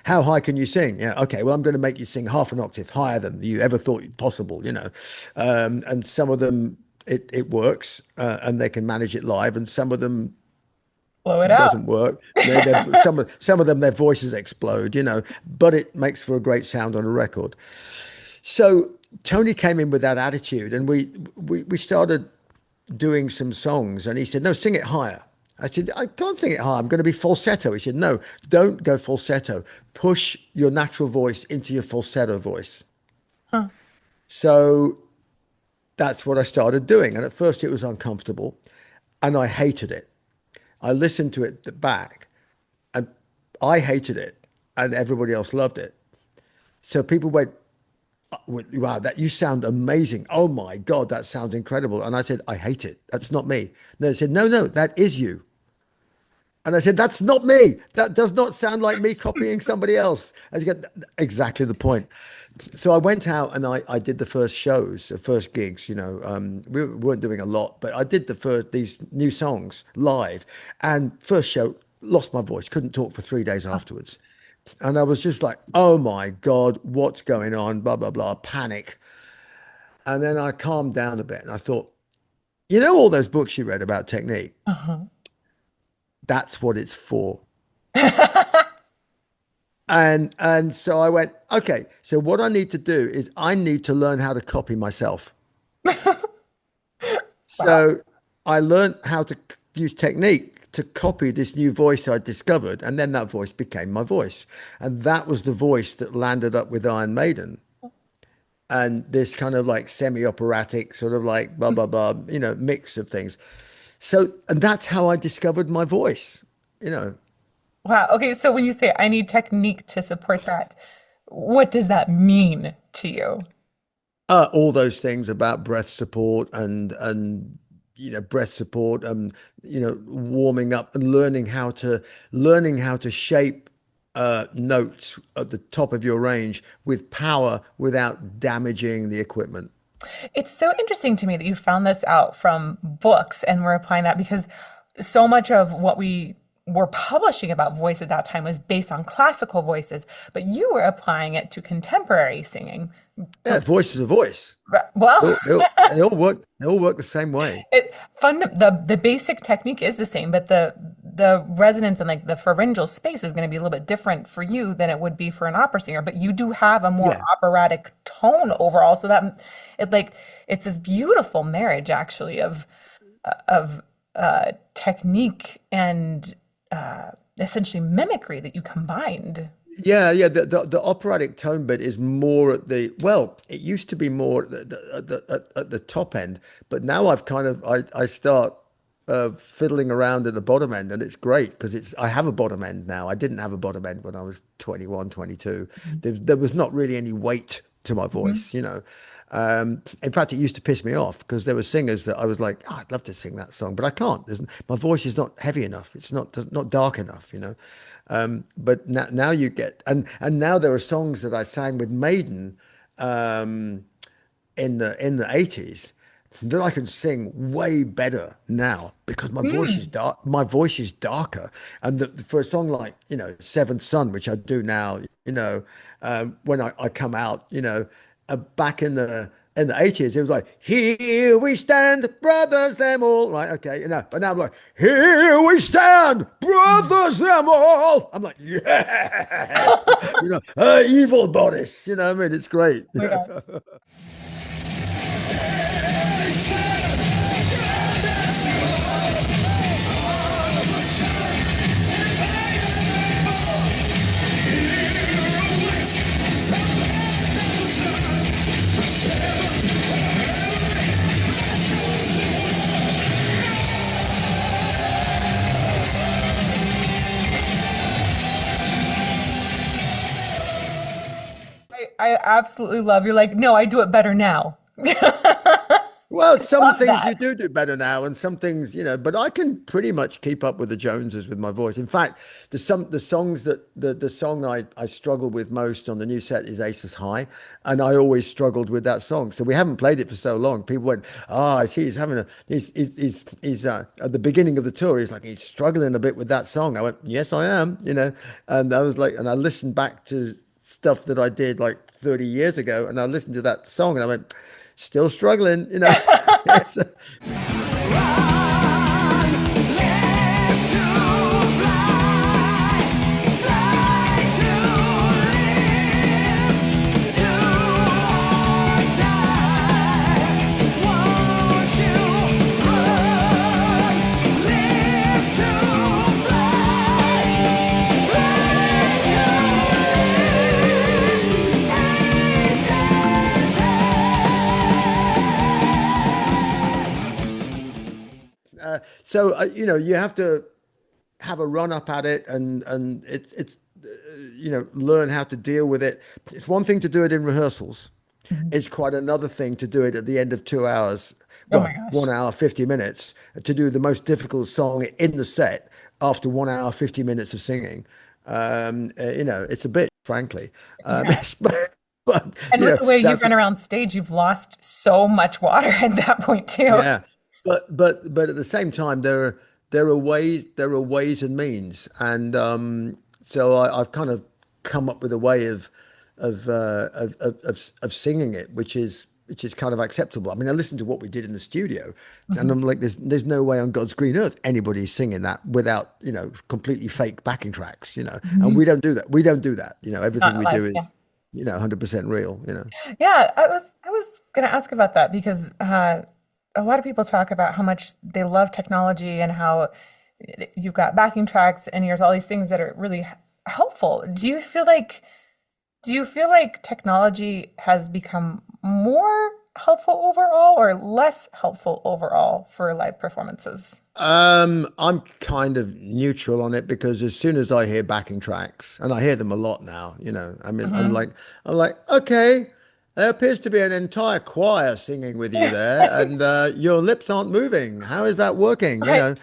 how high can you sing? Yeah, okay, well, I'm going to make you sing half an octave higher than you ever thought possible, and some of them it works, and they can manage it live, and some of them Blow it doesn't up. work. Some of them their voices explode, but it makes for a great sound on a record. So Tony came in with that attitude, and we started doing some songs, and he said, "No, sing it higher." I said, "I can't sing it high. I'm going to be falsetto." He said, "No, don't go falsetto. Push your natural voice into your falsetto voice." Huh. So that's what I started doing, and at first it was uncomfortable, and I hated it. I listened to it back, and I hated it, and everybody else loved it. So people went, "Wow, that you sound amazing! Oh my God, that sounds incredible!" And I said, "I hate it. That's not me." And they said, "No, no, that is you." And I said, "That's not me. That does not sound like me copying somebody else." And you get exactly the point. So I went out and I did the first shows, the first gigs. We weren't doing a lot, but I did these new songs live. And first show, lost my voice, couldn't talk for 3 days afterwards. And I was just like, "Oh my God, what's going on?" Blah, blah, blah, panic. And then I calmed down a bit and I thought, all those books you read about technique, Uh-huh. that's what it's for. And so I went, okay, so what I need to do is I need to learn how to copy myself. Wow. So I learned how to use technique to copy this new voice I discovered, and then that voice became my voice. And that was the voice that landed up with Iron Maiden. And this kind of like semi-operatic, sort of like blah, blah, blah, mix of things. So, and that's how I discovered my voice, you know. Wow. Okay. So when you say I need technique to support that, what does that mean to you? All those things about breath support and breath support and warming up and learning how to shape notes at the top of your range with power without damaging the equipment. It's so interesting to me that you found this out from books and we're applying that because so much of what we were publishing about voice at that time was based on classical voices, but you were applying it to contemporary singing. Yeah, voice is a voice. They Well, all, they all, they all work. They all work the same way. the basic technique is the same, but the resonance and like the pharyngeal space is going to be a little bit different for you than it would be for an opera singer. But you do have a more Yeah. operatic tone overall, so that it's this beautiful marriage actually of technique and essentially mimicry that you combined. Yeah, yeah. The operatic tone bit is more at the well. It used to be more at the top end, but now I start fiddling around at the bottom end, and it's great because I have a bottom end now. I didn't have a bottom end when I was 21, 22. There was not really any weight to my Mhm. voice. In fact, it used to piss me off because there were singers that I was like, "Oh, I'd love to sing that song, but I can't. My voice is not heavy enough. It's not dark enough. But now you get and now there are songs that I sang with Maiden um, in the 80s that I can sing way better now because my voice is Mm. dark. My voice is darker, and for a song like Seventh Son, which I do now, when I come out, back in the 80s, it was like, "Here we stand, brothers, them all." Right, okay, but now I'm like, "Here we stand, brothers, them all." I'm like, yes, evil bodice, I mean, it's great. Oh my God. I absolutely love. You're like, no, I do it better now. Well, I some love things you that. do better now, and some things, but I can pretty much keep up with the Joneses with my voice. In fact, the songs that the song I struggled with most on the new set is Aces High, and I always struggled with that song. So we haven't played it for so long. People went, "Oh, I see, he's at the beginning of the tour. He's struggling a bit with that song." I went, "Yes, I am," and I was like, and I listened back to stuff that I did like 30 years ago, and I listened to that song, and I went, still struggling. It's, you have to have a run up at it, and learn how to deal with it. It's one thing to do it in rehearsals. Mhm. It's quite another thing to do it at the end of 2 hours, Oh my well, gosh. 1 hour, 50 minutes, to do the most difficult song in the set after 1 hour, 50 minutes of singing. It's a bit, frankly. Yeah. But, And with the way you that's, run around stage, you've lost so much water at that point too. yeah. But at the same time, there are ways and means, and so I've kind of come up with a way of singing it, which is kind of acceptable. I mean, I listened to what we did in the studio, and Mhm. I'm like, there's no way on God's green earth anybody's singing that without completely fake backing tracks. And Mhm. we don't do that. We don't do that. Not Everything in we life. do Yeah. is 100% real. Yeah, I was gonna ask about that because a lot of people talk about how much they love technology and how you've got backing tracks and there's all these things that are really helpful. Do you feel like technology has become more helpful overall or less helpful overall for live performances? I'm kind of neutral on it because as soon as I hear backing tracks, and I hear them a lot now, I mean, I'm Hmm. like, I'm like, okay, there appears to be an entire choir singing with you there, and your lips aren't moving. How is that working? Right.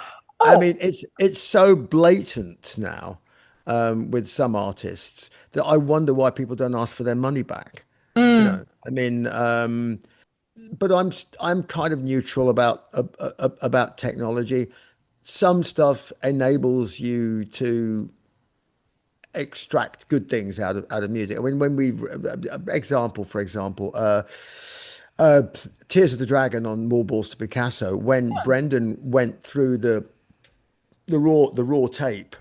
I Oh. mean, it's so blatant now, with some artists that I wonder why people don't ask for their money back. Mm. I mean, but I'm kind of neutral about technology. Some stuff enables you to extract good things out of music. I mean, when we example for example, uh, Tears of the Dragon on More Balls to Picasso, when Brendan went through the raw tape,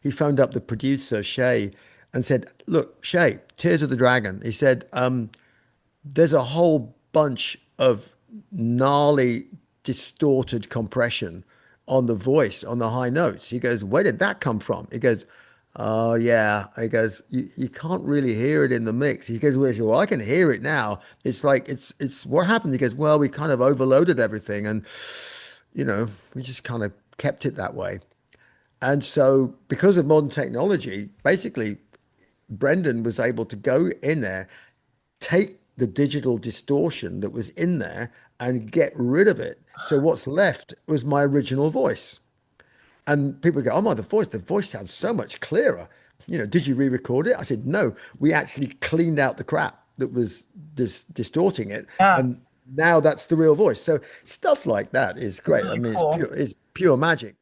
he phoned up the producer Shay and said, "Look, Shay, Tears of the Dragon." He said, there's a whole bunch of gnarly, distorted compression on the voice, on the high notes. He goes, where did that come from? He goes, oh, yeah. He goes, you can't really hear it in the mix. He goes, well, I can hear it now. It's like, it's what happened. He goes, well, we kind of overloaded everything and, we just kind of kept it that way. And so, because of modern technology, basically, Brendan was able to go in there, take the digital distortion that was in there and get rid of it. So what's left was my original voice. And people go, oh my, the voice sounds so much clearer. Did you re-record it? I said, no, we actually cleaned out the crap that was distorting it. Yeah, And now that's the real voice. So stuff like that is it's great. I really mean, cool. it's pure magic.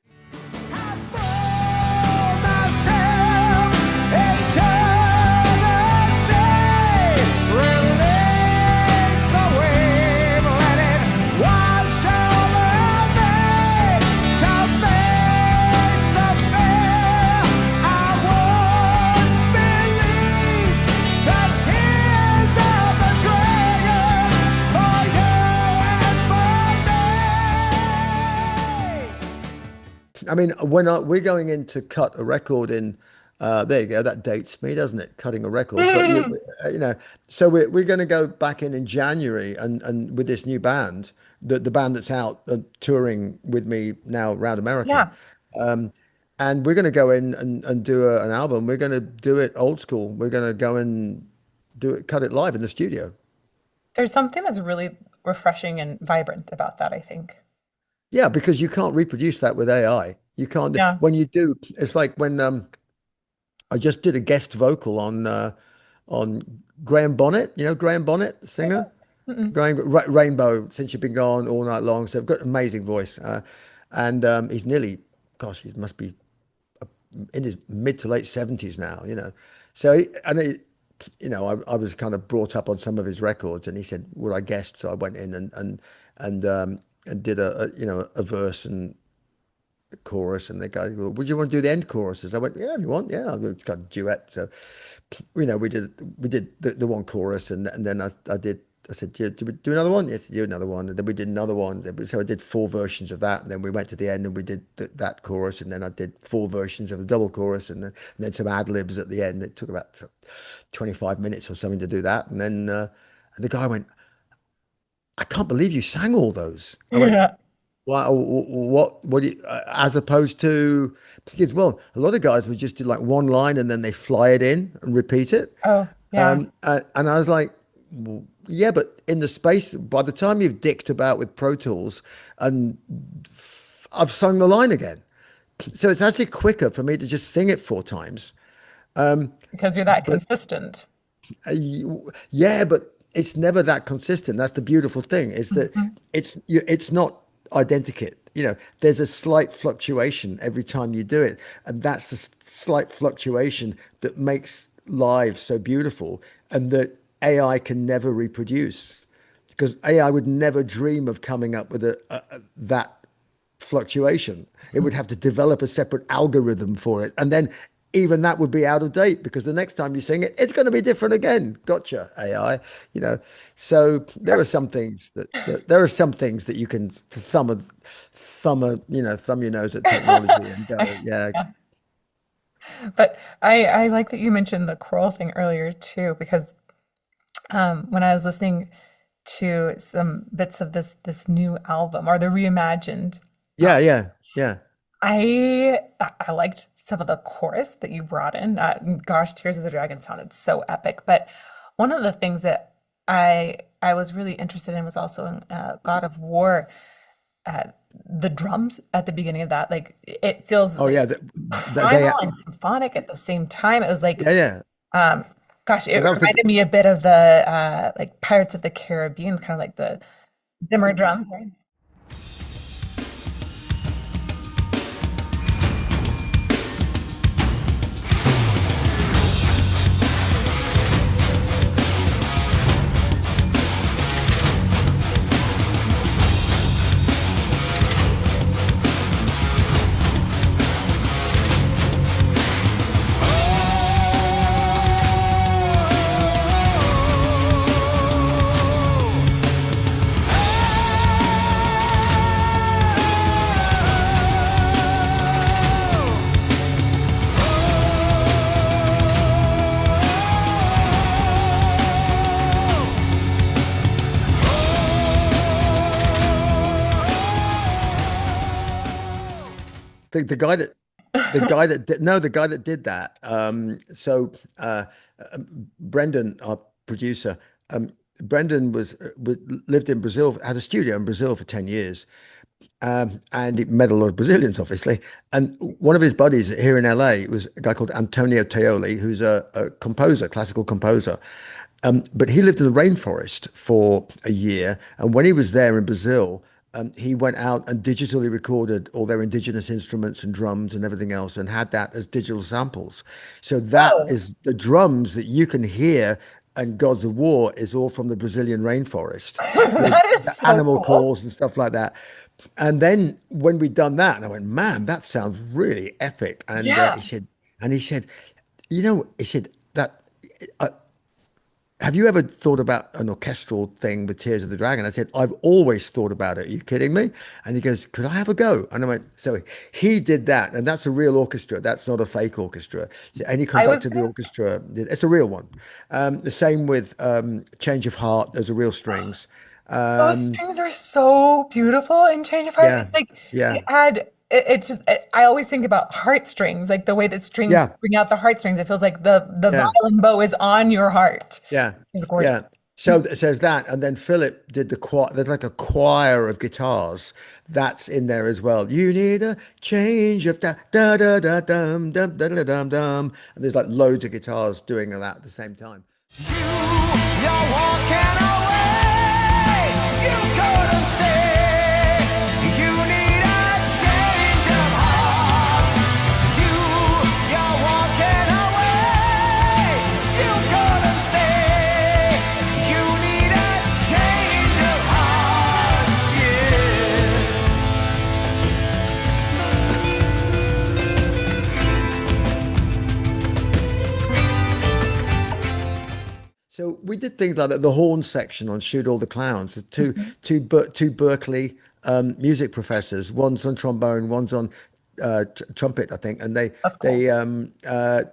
I mean, we're going in to cut a record in, there you go, that dates me, doesn't it? Cutting a record. But so we're going to go back in January and with this new band, the band that's out touring with me now around America. Yeah, Um, and we're going to go in and do an album. We're going to do it old school. We're going to go and cut it live in the studio. there's something that's really refreshing and vibrant about that, I think. Yeah, because you can't reproduce that with AI. You can't. Yeah. When you do, it's like when I just did a guest vocal on Graham Bonnet. You know Graham Bonnet, the singer. Mm-mm. Rainbow, since you've been gone all night long. So I've got an amazing voice, and he's nearly, gosh, he must be in his mid to late 70s now. So I was kind of brought up on some of his records, and he said, "Would I guest?" So I went in and did a verse and a chorus, and the guy, well, would you want to do the end choruses? I went, yeah, if you want, yeah, I've got a duet. So we did the one chorus, and then I said, do we do another one? Yes, do another one. And then we did another one. So I did four versions of that. And then we went to the end and we did that chorus. And then I did four versions of the double chorus and then some ad libs at the end. It took about 25 minutes or something to do that. And the guy went, I can't believe you sang all those. I went, Yeah. what do you, as opposed to, because, well, a lot of guys would just do like one line and then they fly it in and repeat it. Oh, yeah. And I was like, well, yeah, but in the space, by the time you've dicked about with Pro Tools, and I've sung the line again. So it's actually quicker for me to just sing it four times. Because you're that But consistent. yeah, but it's never that consistent. That's the beautiful thing, is that Mhm. it's not identikit. There's a slight fluctuation every time you do it, and that's the slight fluctuation that makes live so beautiful, and that AI can never reproduce, because AI would never dream of coming up with that fluctuation. It would have to develop a separate algorithm for it, and then even that would be out of date, because the next time you sing it, it's going to be different again. Gotcha, AI. So there are some things that you can thumb your nose at technology and go, yeah, Yeah. But I like that you mentioned the choral thing earlier too, because when I was listening to some bits of this new album or the reimagined, yeah, yeah, yeah, I liked some of the chorus that you brought in. Gosh, Tears of the Dragon sounded so epic. But one of the things that I was really interested in was also in God of War. Uh, the drums at the beginning of that, like it feels oh like yeah, primal and symphonic at the same time. It was like, yeah, yeah. um, gosh, it Well, that was reminded me a bit of the like Pirates of the Caribbean, kind of like the Zimmer drums, right? the guy that the guy that did that. Brendan, our producer, Brendan lived in Brazil, had a studio in Brazil for 10 years. And he met a lot of Brazilians, obviously. And one of his buddies here in LA was a guy called Antonio Teoli, who's a composer, classical composer. But he lived in the rainforest for a year. And when he was there in Brazil, he went out and digitally recorded all their indigenous instruments and drums and everything else, and had that as digital samples. So that Oh, is the drums that you can hear. And Gods of War is all from the Brazilian rainforest with that is the so animal cool. calls and stuff like that. And then when we'd done that, and I went, man, that sounds really epic. And Yeah. he said, he said that. Uh, have you ever thought about an orchestral thing with Tears of the Dragon? I said, I've always thought about it. Are you kidding me? And he goes, could I have a go? And I went, so he did that. And that's a real orchestra. That's not a fake orchestra. And he I was conducted the gonna, orchestra. It's a real one. The same with Change of Heart. Those are real strings. those Um, strings are so beautiful in Change of Heart. yeah, It's like they yeah, add it's just I always think about heartstrings, like the way that strings yeah, bring out the heartstrings. It feels like the yeah. violin bow is on your heart. Yeah, It's gorgeous. yeah. So it says that, and then Philip did the choir. There's like a choir of guitars that's in there as well. You need a change of da da da da dum dum da da dum dum, and there's like loads of guitars doing that at the same time. You're walking away. You couldn't stay. You need a change of heart. You're walking away. You couldn't stay. You need a change of heart. So we did things like that. The horn section on Shoot All the Clowns. The two Berkeley music professors. One's on trombone, one's on trumpet, I think, and That's cool.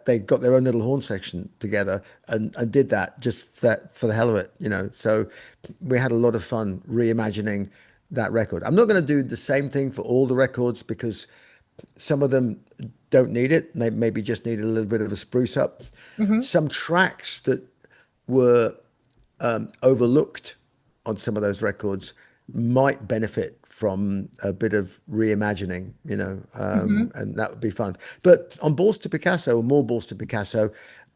they got their own little horn section together and did that just for the hell of it, you know. So we had a lot of fun reimagining that record. I'm not going to do the same thing for all the records because some of them don't need it. They maybe just need a little bit of a spruce up. Hmm. Some tracks that were overlooked on some of those records might benefit from a bit of reimagining, you know, Hmm. and that would be fun. But on Balls to Picasso, or more Balls to Picasso,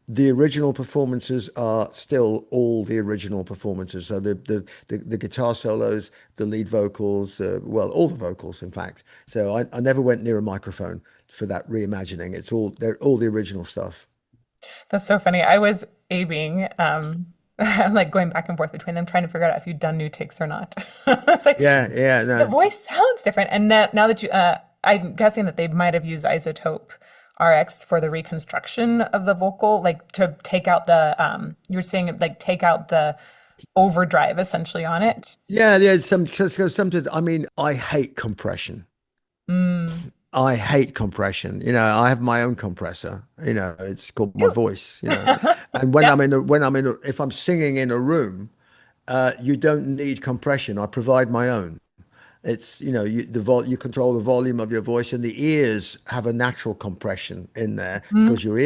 the original performances are still all the original performances. So the guitar solos, the lead vocals, well, all the vocals, in fact. So I never went near a microphone for that reimagining. They're all the original stuff. That's so funny. I was A-ing, like going back and forth between them, trying to figure out if you'd done new takes or not. It's like Yeah, yeah, the no. voice sounds different. And that now that I'm guessing that they might have used Isotope RX for the reconstruction of the vocal, like to take out you were saying like take out the overdrive essentially on it. Yeah, yeah. Sometimes, I mean, I hate compression. Mm. I hate compression. You know, I have my own compressor. You know, it's called my Ew. voice. You know, and when Yeah. if I'm singing in a room, you don't need compression. I provide my own. It's, you know, you control the volume of your voice, and the ears have a natural compression in there Mm. because your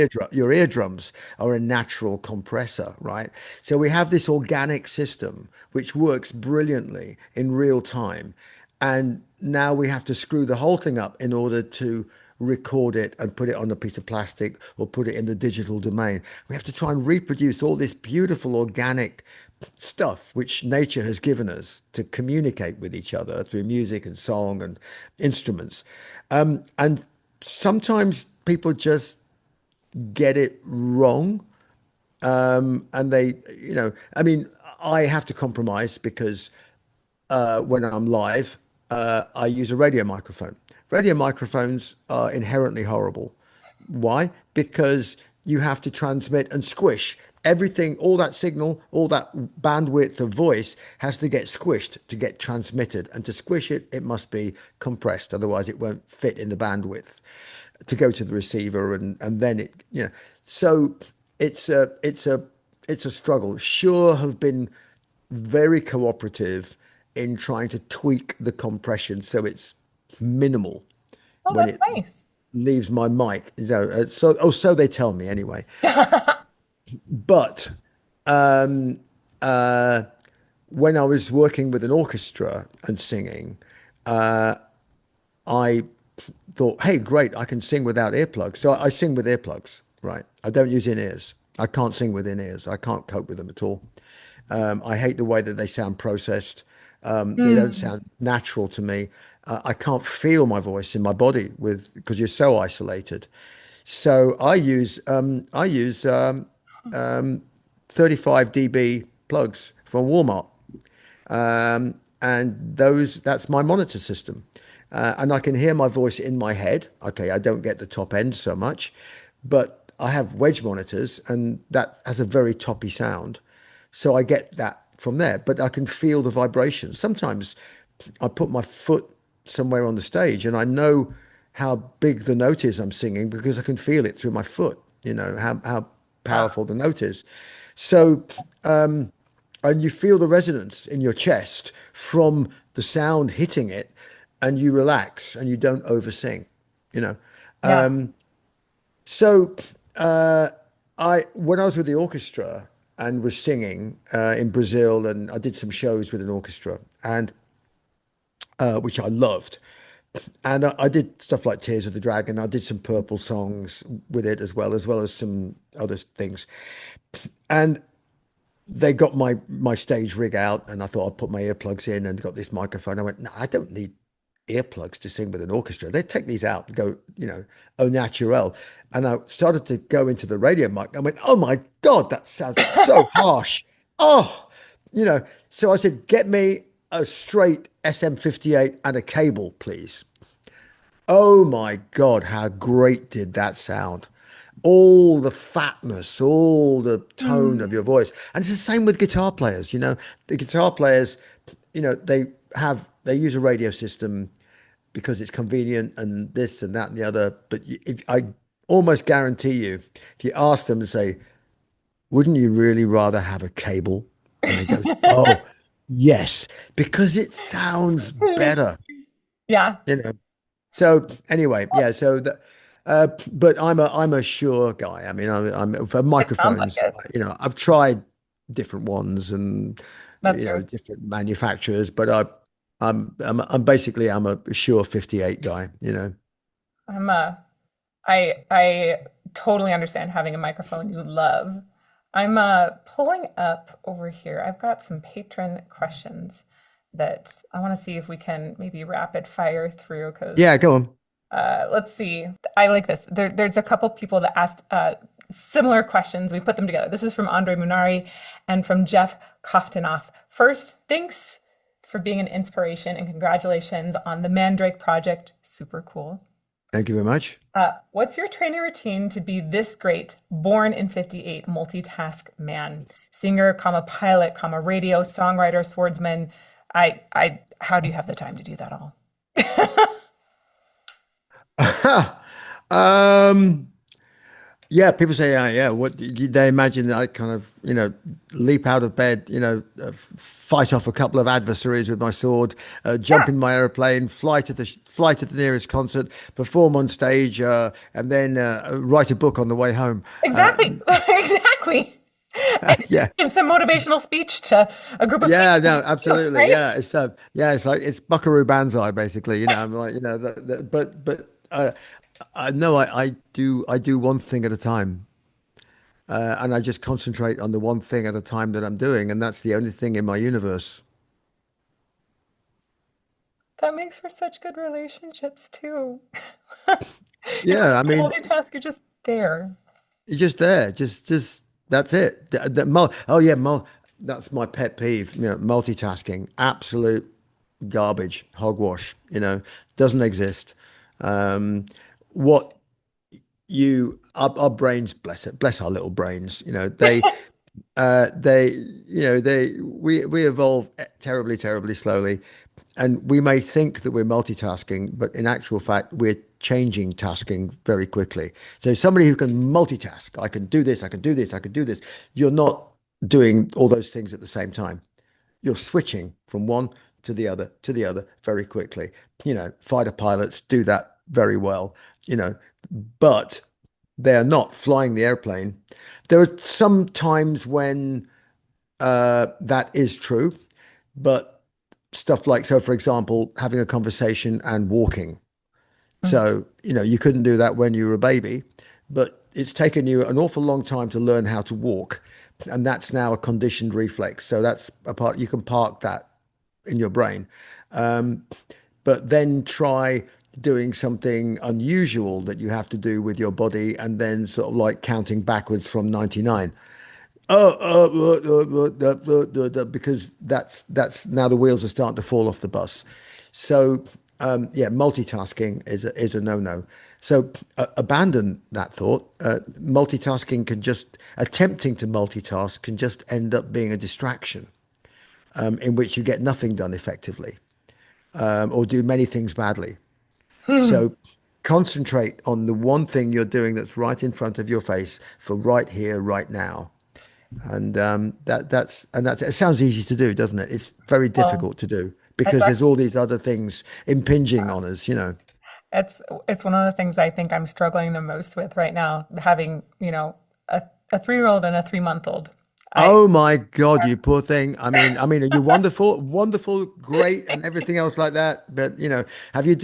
eardrums are a natural compressor, right? So we have this organic system which works brilliantly in real time, and now we have to screw the whole thing up in order to record it and put it on a piece of plastic or put it in the digital domain. We have to try and reproduce all this beautiful organic stuff which nature has given us to communicate with each other through music and song and instruments. And sometimes people just get it wrong. And you know, I mean, I have to compromise because when I'm live, I use a radio microphone. Radio microphones are inherently horrible. Why? Because you have to transmit and squish everything, all that signal, all that bandwidth of voice has to get squished to get transmitted. And to squish it, it must be compressed. Otherwise, it won't fit in the bandwidth to go to the receiver. And then it, you know, so it's a struggle. Sure have been very cooperative in trying to tweak the compression so it's minimal Oh, when that's it nice. leaves my mic. You know, so they tell me anyway. But uh, when I was working with an orchestra and singing, I thought, hey, great, I can sing without earplugs. So I sing with earplugs, right? I don't use in-ears. I can't sing with in-ears. I can't cope with them at all. I hate the way that they sound processed. They don't Mm. sound natural to me. I can't feel my voice in my body with because you're so isolated. So I use 35 dB plugs from Walmart, and that's my monitor system. And I can hear my voice in my head. Okay, I don't get the top end so much, but I have wedge monitors, and that has a very toppy sound. So I get that from there, but I can feel the vibrations. Sometimes I put my foot somewhere on the stage and I know how big the note is I'm singing because I can feel it through my foot, you know, how Wow. powerful the note is. So, and you feel the resonance in your chest from the sound hitting it, and you relax and you don't oversing, you know. Yeah. So, uh, when I was with the orchestra, and was singing in Brazil, and I did some shows with an orchestra, and which I loved. And I did stuff like Tears of the Dragon. I did some Purple songs with it as well as some other things. And they got my stage rig out, and I thought I'd put my earplugs in and got this microphone. I went, no, I don't need earplugs to sing with an orchestra. They take these out and go, au naturel. And I started to go into the radio mic. I went, oh my God, that sounds so harsh. Oh, so I said, get me a straight SM58 and a cable, please. Oh my God, how great did that sound? All the fatness, all the tone of Mm. your voice. And it's the same with guitar players, The guitar players, they use a radio system because it's convenient and this and that and the other. But if I almost guarantee you, if you ask them and say, wouldn't you really rather have a cable? And they go, oh, yes, because it sounds better, Yeah, you know. So anyway, yeah. But I'm a Shure guy. I mean, I'm for it sounds like microphones. it. I've tried different ones and That's true. different manufacturers, but I'm basically I'm a Shure 58 guy. I'm I totally understand having a microphone you love. I'm pulling up over here. I've got some patron questions that I want to see if we can maybe rapid fire through because Yeah, go on. let's see. I like this. There's a couple people that asked similar questions. We put them together. This is from Andre Munari and from Jeff Koftanoff. First, thanks for being an inspiration and congratulations on the Mandrake project. Super cool. Thank you very much. What's your training routine to be this great, born in 58, multitask man? Singer, comma, pilot, comma, radio, songwriter, swordsman. How do you have the time to do that all? Um, yeah, people say, yeah. They imagine that I kind of, leap out of bed, fight off a couple of adversaries with my sword, jump Yeah, in my airplane, fly to the nearest concert, perform on stage, and then write a book on the way home. exactly. Exactly. And Yeah, give some motivational speech to a group of yeah, people, no, absolutely, right? yeah. It's like it's Buckaroo Banzai, basically. I'm like, but I know I do one thing at a time. And I just concentrate on the one thing at a time that I'm doing, and that's the only thing in my universe. That makes for such good relationships too. You don't Yeah, I have mean, to multitask, you're just there. you're just there, just that's it. Oh yeah, that's my pet peeve. Multitasking, absolute garbage, hogwash. Doesn't exist. What our brains, bless our little brains. They we evolve terribly, terribly slowly, and we may think that we're multitasking, but in actual fact we're changing tasking very quickly. So somebody who can multitask, I can do this, I can do this, I can do this, you're not doing all those things at the same time. You're switching from one to the other very quickly. Fighter pilots do that very well, but they're not flying the airplane. There are some times when that is true, but stuff like, so for example, having a conversation and walking. Mm. So, you couldn't do that when you were a baby, but it's taken you an awful long time to learn how to walk. And that's now a conditioned reflex. So that's a part, you can park that in your brain. Um, but then try doing something unusual that you have to do with your body and then sort of like counting backwards from 99. Because that's now the wheels are starting to fall off the bus. So yeah, multitasking is a no-no. So abandon that thought. Multitasking can just attempting to multitask can just end up being a distraction in which you get nothing done effectively or do many things badly. Hmm. So concentrate on the one thing you're doing that's right in front of your face for right here, right now. And that's it sounds easy to do, doesn't it? It's very Well, difficult to do it's because there's all these other things impinging on us. it's one of the things I think I'm struggling the most with right now, having, a 3-year-old and a 3-month-old. I Oh my God, you poor thing. You're wonderful, wonderful, great, and everything else like that. But have you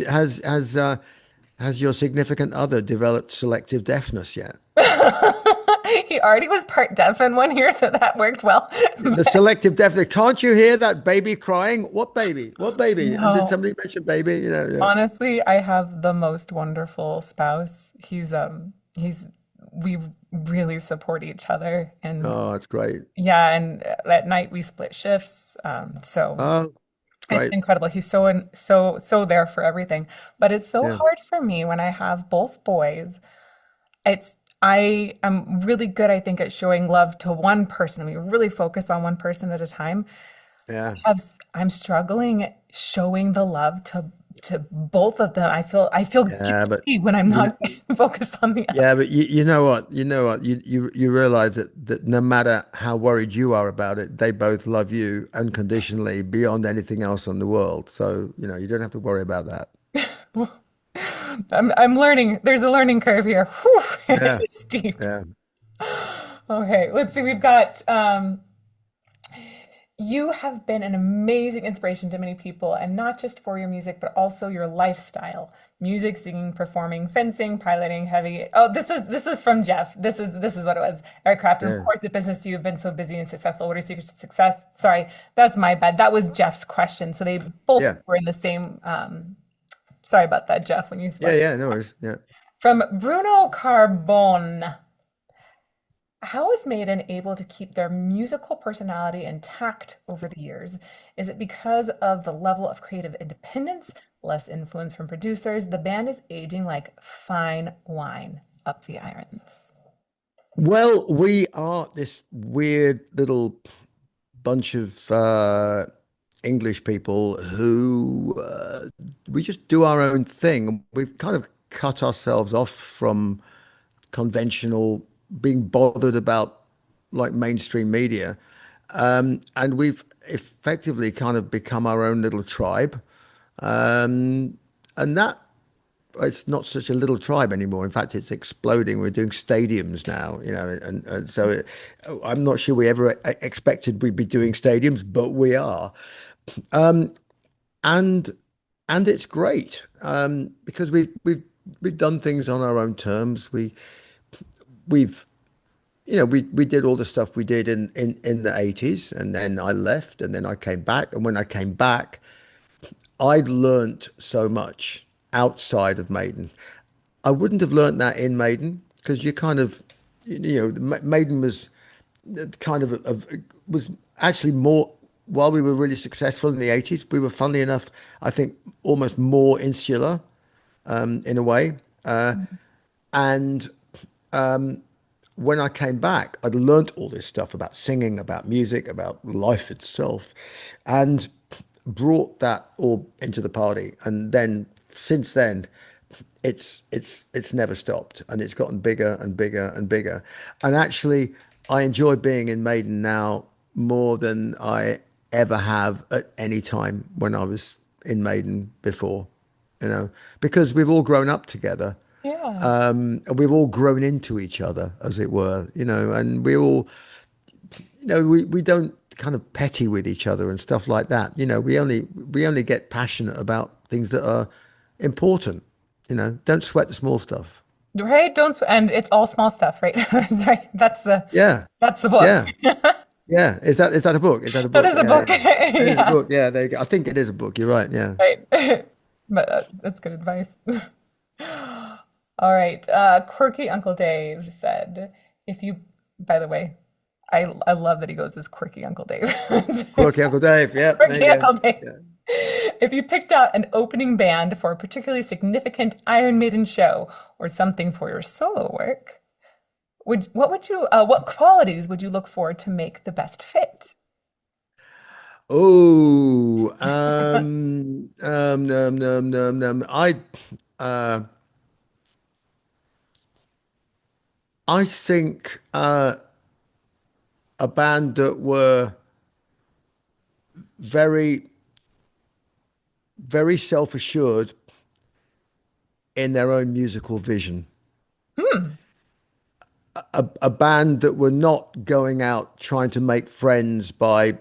has your significant other developed selective deafness yet? he already was part deaf in 1 year, so that worked well. The selective deafness. Can't you hear that baby crying? What baby? What baby? And did No, somebody mention baby? Yeah. honestly, I have the most wonderful spouse. He's we really support each other, and Oh, that's great. yeah, and at night we split shifts. So Oh, it's great. incredible. He's so there for everything. But it's so Yeah. hard for me when I have both boys. I am really good, I think, at showing love to one person. We really focus on one person at a time. Yeah. I'm struggling showing the love to both of them. I feel Yeah, but guilty when I'm you know, not focused on the other. yeah, but you know what? You know what? You realize that no matter how worried you are about it, they both love you unconditionally beyond anything else in the world. So, you don't have to worry about that. I'm learning. There's a learning curve here. Whew, Yeah. it's steep. Yeah. Okay, let's see. We've got you have been an amazing inspiration to many people, and not just for your music, but also your lifestyle. Music, singing, performing, fencing, piloting, heavy. Oh, this was from Jeff. This is what it was. Aircraft. And of Yeah. course, the business you have been so busy and successful. What are your secrets to success? Sorry, that's my bad. That was Jeff's question. So they both Yeah. were in the same. Sorry about that, Jeff. When you Yeah. spoke Yeah. No worries. Yeah. from Bruno Carbone. How is Maiden able to keep their musical personality intact over the years? Is it because of the level of creative independence, less influence from producers? The band is aging like fine wine up the irons. Well, we are this weird little bunch of English people who we just do our own thing. We've kind of cut ourselves off from conventional being bothered about like mainstream media. And we've effectively kind of become our own little tribe. And that it's not such a little tribe anymore. In fact, it's exploding. We're doing stadiums now, and so I'm not sure we ever expected we'd be doing stadiums, but we are. And and it's great because we've done things on our own terms. We've we did all the stuff we did in the 80s, and then I left, and then I came back, and when I came back, I'd learnt so much outside of Maiden. I wouldn't have learnt that in Maiden because you kind of, Maiden was kind of was actually more, while we were really successful in the 80s, we were, funnily enough, I think almost more insular in a way. And when I came back, I'd learnt all this stuff about singing, about music, about life itself, and brought that all into the party. And then since then, it's never stopped, and it's gotten bigger and bigger and bigger. And actually, I enjoy being in Maiden now more than I ever have at any time when I was in Maiden before, because we've all grown up together. Yeah. And we've all grown into each other, as it were, and we all, we don't kind of petty with each other and stuff like that. We only get passionate about things that are important. Don't sweat the small stuff. Right? And it's all small stuff, right? Sorry, Yeah, that's the book. yeah, yeah. Is that a book? Is that a That book? is a Yeah, book. yeah. It is a Yeah. book. Yeah, there you go. I think it is a book. You're right. Yeah. Right. But that's good advice. All right. Quirky Uncle Dave said, if you, by the way, I love that he goes as Quirky Uncle Dave. Quirky Uncle Dave. Yeah, there Quirky you go. Uncle Dave. Yeah. If you picked out an opening band for a particularly significant Iron Maiden show or something for your solo work, what qualities would you look for to make the best fit? Oh, uh, I think a band that were very, very self-assured in their own musical vision. a band that were not going out trying to make friends by,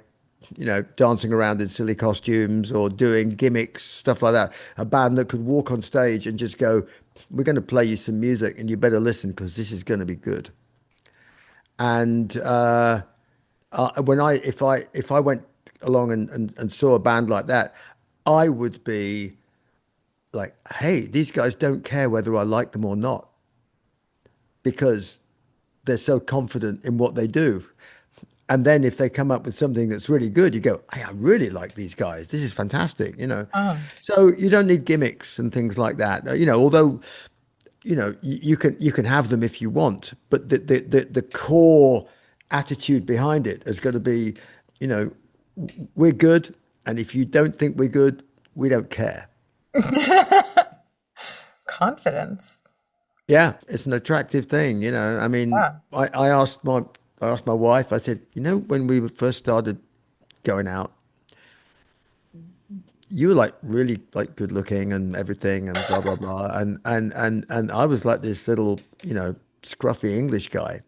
dancing around in silly costumes or doing gimmicks, stuff like that. A band that could walk on stage and just go, "We're going to play you some music, and you better listen because this is going to be good." And when I if I went along and saw a band like that, I would be like, "Hey, these guys don't care whether I like them or not because they're so confident in what they do." And then if they come up with something that's really good, you go, "Hey, I really like these guys. This is fantastic." Oh, So you don't need gimmicks and things like that. Although you can have them if you want, but the core attitude behind it has got to be, you know, we're good, and if you don't think we're good, we don't care. confidence. Yeah, it's an attractive thing. I mean, Yeah. I asked my wife. I said, when we first started going out, you were like really like good looking and everything and blah blah blah, and I was like this little scruffy English guy.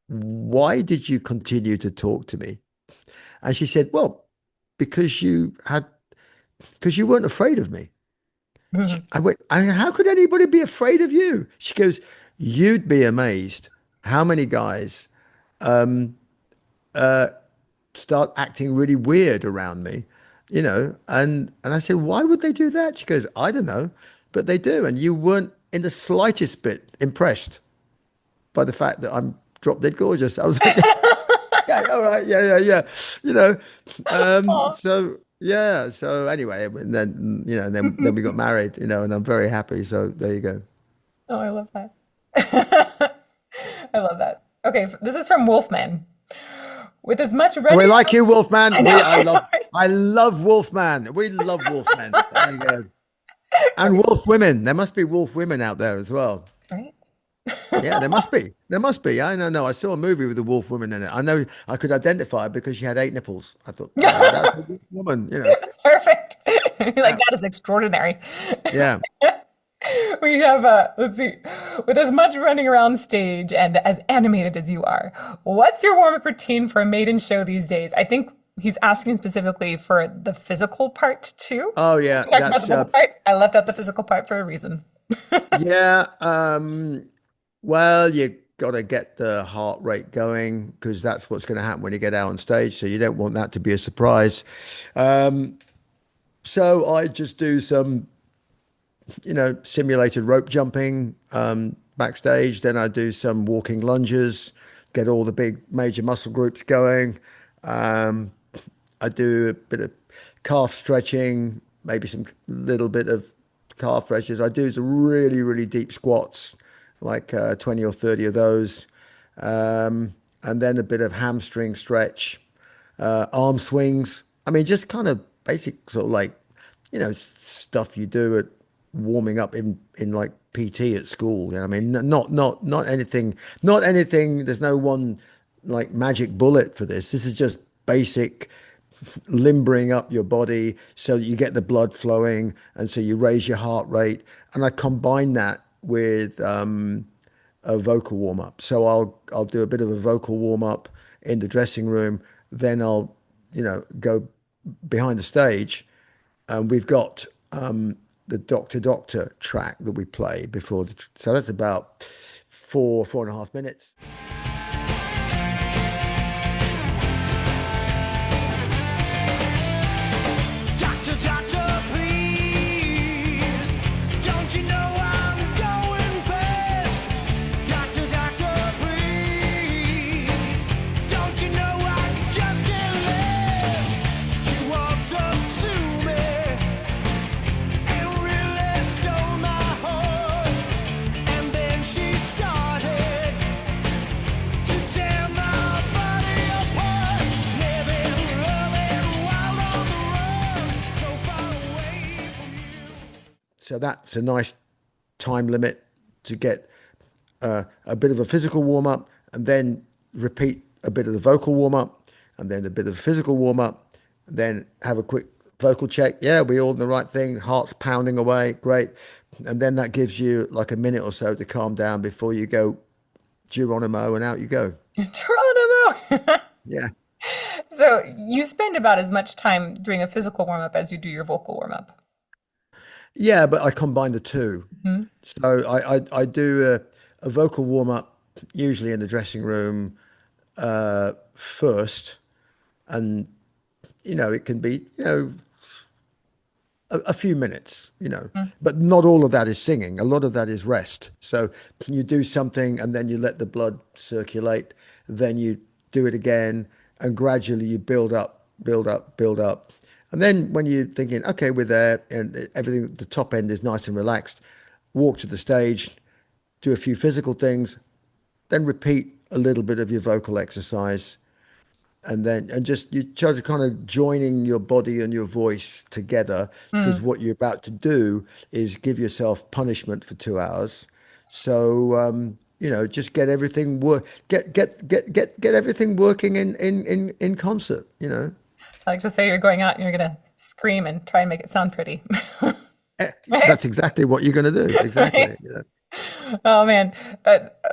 Why did you continue to talk to me? And she said, well, because because you weren't afraid of me. I went, how could anybody be afraid of you? She goes, you'd be amazed how many guys start acting really weird around me. And I said, why would they do that? She goes, I don't know, but they do. And you weren't in the slightest bit impressed by the fact that I'm drop dead gorgeous. I was like, yeah, all right, yeah, yeah, yeah. You know, Aw. so yeah. So anyway, and then then we got married. And I'm very happy. So there you go. Oh, I love that. I love that. Okay, this is from Wolfman. With as much We running like you, I Wolfman. know, I love Wolfman. We love Wolfman. There you go. And wolf women. There must be wolf women out there as well. right? Yeah, there must be. There must be. I don't know. I saw a movie with a wolf woman in it. I know I could identify her because she had 8 nipples. I thought, that's a wolf woman. Perfect. Like Yeah. that is extraordinary. Yeah. We have let's see. With as much running around stage and as animated as you are, what's your warm-up routine for a maiden show these days? I think he's asking specifically for the physical part too. Oh yeah. We talked about the mental part. I left out the physical part for a reason. Yeah. Well, you got to get the heart rate going because that's what's going to happen when you get out on stage. So you don't want that to be a surprise. So I just do some simulated rope jumping backstage. Then I do some walking lunges, get all the big major muscle groups going. Um, I do a bit of calf stretching, maybe some little bit of calf stretches. I do some really, really deep squats, like 20 or 30 of those. And then a bit of hamstring stretch, arm swings. I mean, just kind of basic sort of like, stuff you do at warming up in like PT at school. I mean, not anything. There's no one like magic bullet for this. This is just basic limbering up your body so that you get the blood flowing and so you raise your heart rate. And I combine that with a vocal warm up. So I'll do a bit of a vocal warm up in the dressing room. Then I'll go behind the stage, and we've got the Doctor Doctor track that we play before so that's about 4.5 minutes. Doctor, doctor, please. Don't you know I'm going fast? Doctor, doctor, please. Don't you know I just can't live? She walked up to me and really stole my heart. And then she started to tear my body apart. Living, loving, wild on the run, so far away from you. So that's a nice time limit to get a bit of a physical warm up, and then repeat a bit of the vocal warm up, and then a bit of physical warm up, and then have a quick vocal check. Yeah, we all in the right thing. Heart's pounding away. Great. And then that gives you like a minute or so to calm down before you go Geronimo, and out you go. Geronimo. Yeah. So you spend about as much time doing a physical warm up as you do your vocal warm up. Yeah, but I combine the two. Hmm. So I do a vocal warm up usually in the dressing room first, and it can be a few minutes, but not all of that is singing. A lot of that is rest. So you do something and then you let the blood circulate, then you do it again, and gradually you build up, build up, build up. And then when you're thinking, okay, we're there and everything, the top end is nice and relaxed, walk to the stage, do a few physical things, then repeat a little bit of your vocal exercise, and just you try to kind of joining your body and your voice together, because what you're about to do is give yourself punishment for 2 hours. So just get everything get everything working in concert. I like to say you're going out and you're gonna scream and try and make it sound pretty. That's exactly what you're going to do. Exactly. Oh man.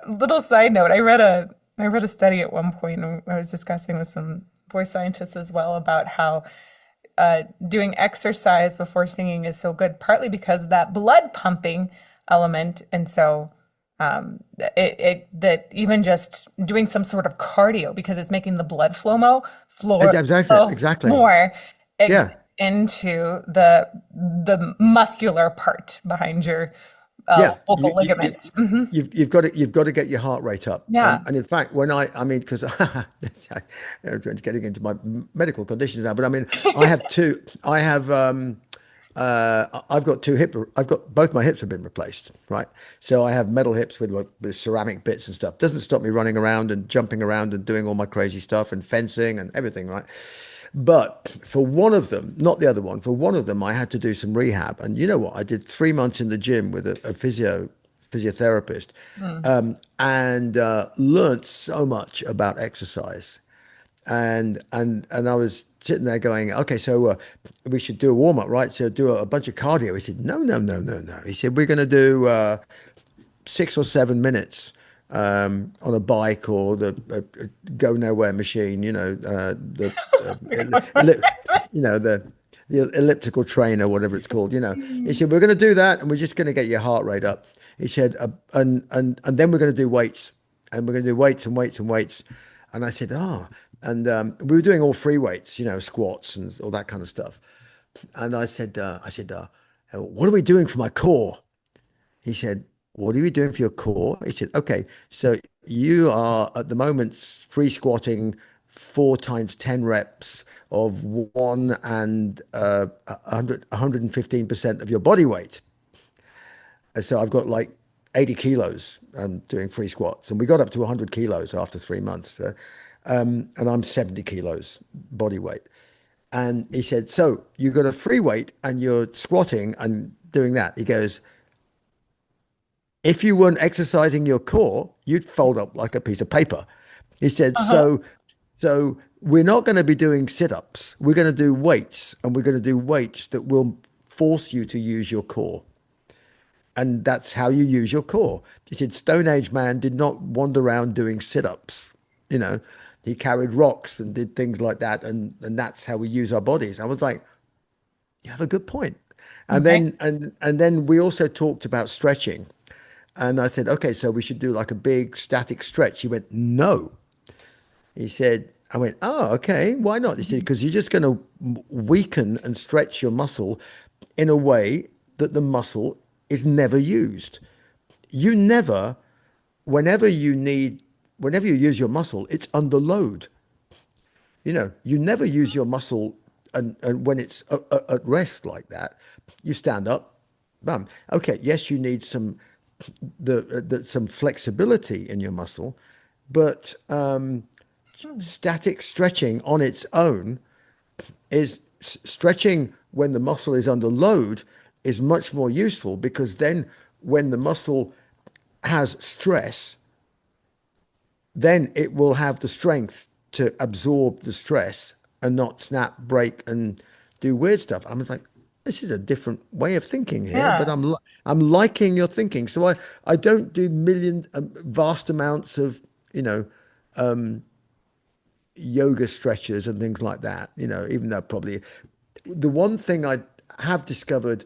Little side note, I read a study at one point, and I was discussing with some voice scientists as well about how doing exercise before singing is so good, partly because of that blood pumping element. And so that even just doing some sort of cardio, because it's making the blood Exactly. flow Exactly. more, it Yeah. gets into the muscular part behind your Yeah, vocal ligament. you've got to get your heart rate up, Yeah. and in fact, I mean, because getting into my medical conditions now, but I mean, I've got I've got both my hips have been replaced, right? So I have metal hips with ceramic bits and stuff. Doesn't stop me running around and jumping around and doing all my crazy stuff and fencing and everything, right? But for one of them, not the other one, for one of them, I had to do some rehab. And you know what? I did 3 months in the gym with a physiotherapist, and learned so much about exercise. And I was sitting there going, okay, so we should do a warm up, right? So do a bunch of cardio. He said, no, no, no, no, no. He said, we're going to do 6 or 7 minutes on a bike or the go nowhere machine, the elliptical train or whatever it's called. He said, we're going to do that, and we're just going to get your heart rate up. He said, and then we're going to do weights, and we're going to do weights and weights and weights. And I said, and we were doing all free weights, squats and all that kind of stuff. And I said, what are we doing for my core? He said, what are you doing for your core? He said, okay, so you are at the moment free squatting 4 times 10 reps of one and 115% of your body weight. And so I've got like 80 kilos doing free squats. And we got up to 100 kilos after 3 months. And I'm 70 kilos body weight. And he said, so you got a free weight and you're squatting and doing that. He goes, if you weren't exercising your core, you'd fold up like a piece of paper. He said, so we're not going to be doing sit-ups. We're going to do weights, and we're going to do weights that will force you to use your core. And that's how you use your core. He said, Stone Age man did not wander around doing sit-ups. He carried rocks and did things like that. And that's how we use our bodies. I was like, you have a good point. And Okay. then and then we also talked about stretching. And I said, okay, so we should do like a big static stretch. He went, no. He said, I went, oh, okay, why not? He said, because you're just going to weaken and stretch your muscle in a way that the muscle is never used. You never, whenever you use your muscle, it's under load. You never use your muscle, and when it's at rest like that, you stand up, bam. Okay, yes, you need some flexibility in your muscle, but static stretching on its own is stretching when the muscle is under load is much more useful, because then when the muscle has stress, then it will have the strength to absorb the stress and not snap, break, and do weird stuff. I was like, this is a different way of thinking here, but Yeah. I'm liking your thinking. So I don't do vast amounts of, you know, yoga stretches and things like that, even though probably the one thing I have discovered,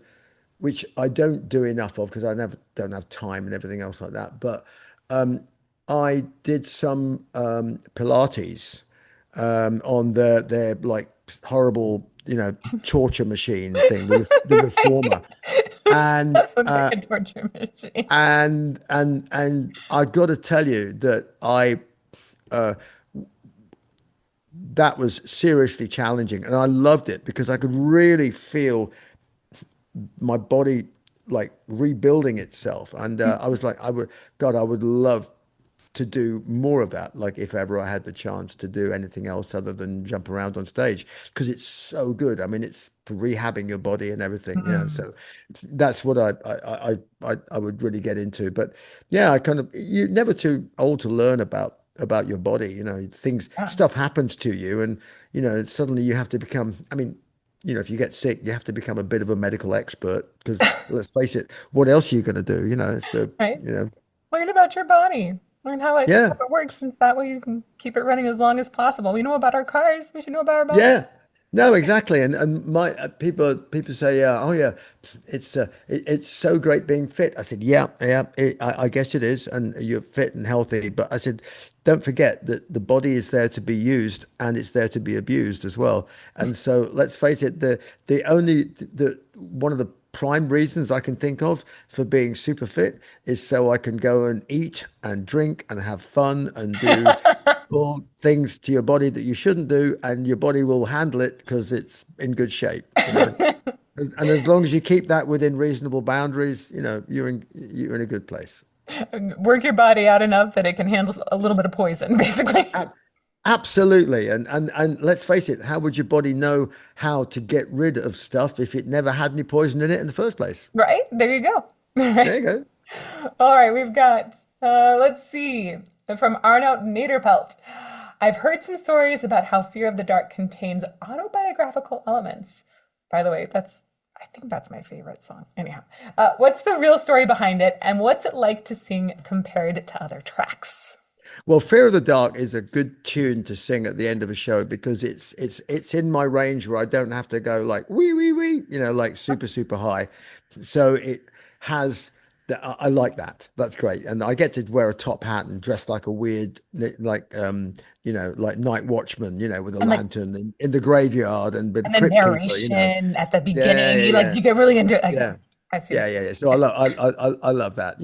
which I don't do enough of because I never don't have time and everything else like that, but I did some Pilates on their like horrible, torture machine thing, the reformer. And That's what like a torture machine. and I got to tell you that I that was seriously challenging, and I loved it because I could really feel my body like rebuilding itself. And I was like, I would love to do more of that. Like if ever I had the chance to do anything else other than jump around on stage, because it's so good. I mean, it's for rehabbing your body and everything. Mm. So that's what I would really get into. But yeah, you're never too old to learn about your body. Yeah. Stuff happens to you, and suddenly you have to become. I mean, if you get sick, you have to become a bit of a medical expert because let's face it, what else are you going to do? So, Right? you know, Learn about your body. Learn how yeah. it works, since that way you can keep it running as long as possible. We know about our cars, we should know about our body. Yeah, no, exactly. And my people say, oh yeah, it's so great being fit. I said, yeah, yeah, I guess it is, and you're fit and healthy. But I said, don't forget that the body is there to be used and it's there to be abused as well. And so let's face it, the one of the prime reasons I can think of for being super fit is so I can go and eat and drink and have fun and do all things to your body that you shouldn't do, and your body will handle it because it's in good shape. And as long as you keep that within reasonable boundaries, you're in a good place. Work your body out enough that it can handle a little bit of poison, basically. A- Absolutely. And let's face it, how would your body know how to get rid of stuff if it never had any poison in it in the first place? Right? There you go. There you go. All right, we've got, let's see, from Arnold Naderpelt. I've heard some stories about how Fear of the Dark contains autobiographical elements. By the way, I think that's my favorite song. Anyhow, what's the real story behind it, and what's it like to sing compared to other tracks? Well, Fear of the Dark is a good tune to sing at the end of a show because it's in my range where I don't have to go like wee wee wee, like super super high. So it has I like that. That's great, and I get to wear a top hat and dress like a weird like night watchman, with a And like, lantern in the graveyard and with the and the crypt keeper. narration at the Yeah, beginning, yeah, you yeah, get really into it. yeah. I've seen Yeah, it. yeah, yeah. So I love that.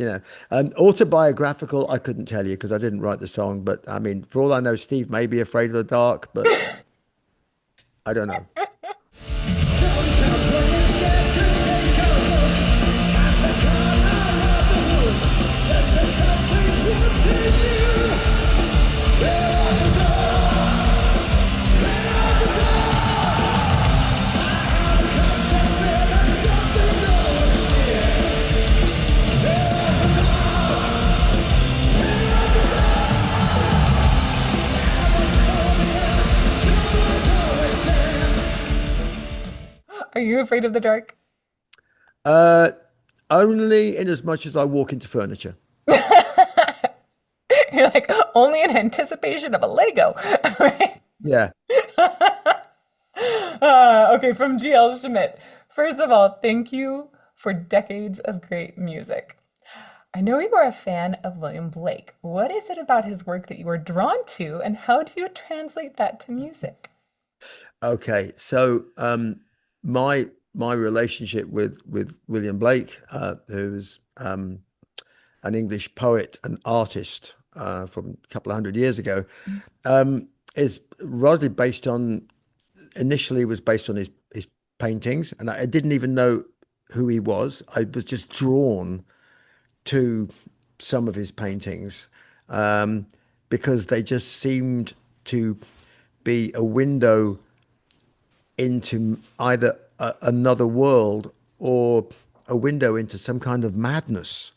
Autobiographical, I couldn't tell you because I didn't write the song, but I mean, for all I know, Steve may be afraid of the dark, but I don't know. Sometimes when you're scared to take a look at the corner of the room, something something watching you. Fear of the dark, fear of the dark. I have a constant fear that something always near. Fear of the dark, fear of the dark. I have a phobia, someone's always there. Are you afraid of the dark? Uh, Only in as much as I walk into furniture. You're like, only in anticipation of a Lego. Right? Yeah. Okay, from GL Schmidt. First of all, thank you for decades of great music. I know you are a fan of William Blake. What is it about his work that you are drawn to, and how do you translate that to music? Okay. So my relationship with William Blake, who's an English poet and artist from a couple of hundred years ago, is rather based on initially was based on his paintings, and I didn't even know who he was. I was just drawn to some of his paintings um, because they just seemed to be a window into either another world or a window into some kind of madness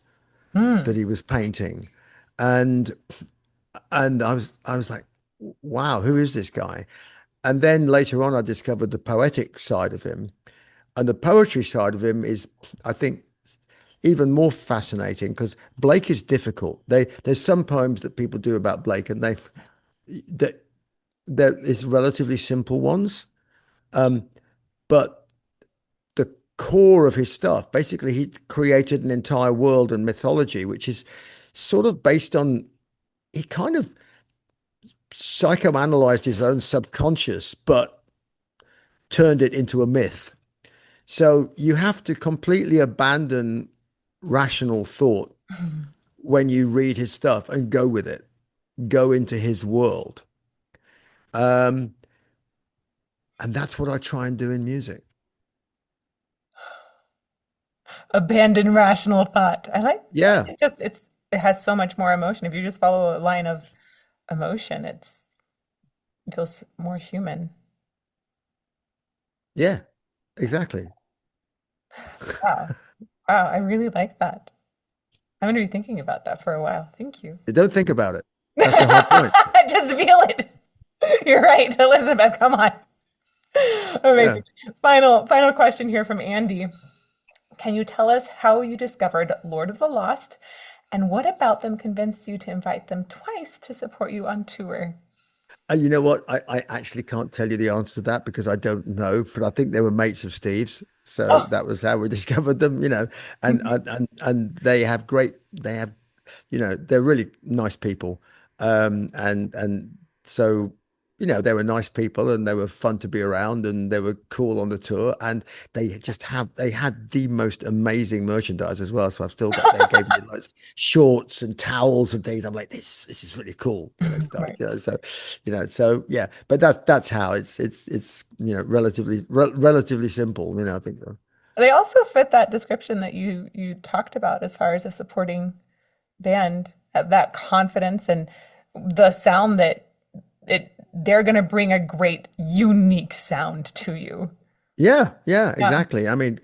Hmm. that he was painting. And and I was like, wow, who is this guy? And then later on, I discovered the poetic side of him. And the poetry side of him is, I think, even more fascinating because Blake is difficult. There's some poems that people do about Blake, and that there is relatively simple ones, but the core of his stuff, basically, he created an entire world and mythology, which is sort of based on, he kind of psychoanalyzed his own subconscious, but turned it into a myth. So you have to completely abandon rational thought when you read his stuff and go with it, go into his world. Um, and that's what I try and do in music. Abandon rational thought. I like that. Yeah, It has so much more emotion. If you just follow a line of emotion, it feels more human. yeah, exactly. Wow. Wow, I really like that. I'm gonna be thinking about that for a while. Thank you. Don't think about it. That's the whole point. Just feel it. You're right, Elizabeth. Come on. Yeah. Amazing. Final question here from Andy. Can you tell us how you discovered Lord of the Lost, and what about them convinced you to invite them twice to support you on tour? And you know what? I actually can't tell you the answer to that because I don't know, but I think they were mates of Steve's. So Oh, that was how we discovered them, and mhm. and they have, they're really nice people. And so, they were nice people and they were fun to be around and they were cool on the tour and they had the most amazing merchandise as well. So I've still got, they gave me like shorts and towels and things. I'm like, this is really cool, Smart. so yeah, but that's how it's relatively simple, I think so. They also fit that description that you talked about as far as a supporting band, that confidence and the sound that they're going to bring a great unique sound to you. Yeah, yeah, Yeah. exactly. I mean,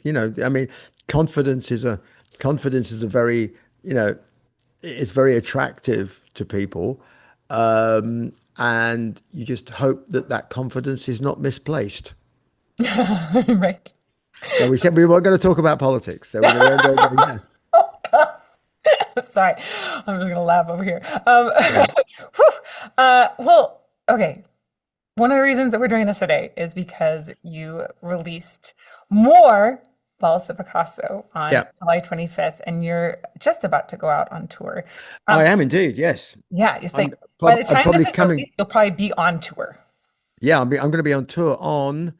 confidence is a confidence is a very, it's very attractive to people. And you just hope that that confidence is not misplaced. Right. So we said we weren't going to talk about politics. So yeah, Sorry, I'm just gonna laugh over here. yeah, Whew. Well, okay. One of the reasons that we're doing this today is because you released more Balls of Picasso on yeah. July 25th, and you're just about to go out on tour. I Um, am indeed. Yes, yeah, it's I'm. like by the I'm time this probably is coming. released, you'll probably be on tour. Yeah, I'm going to be on tour on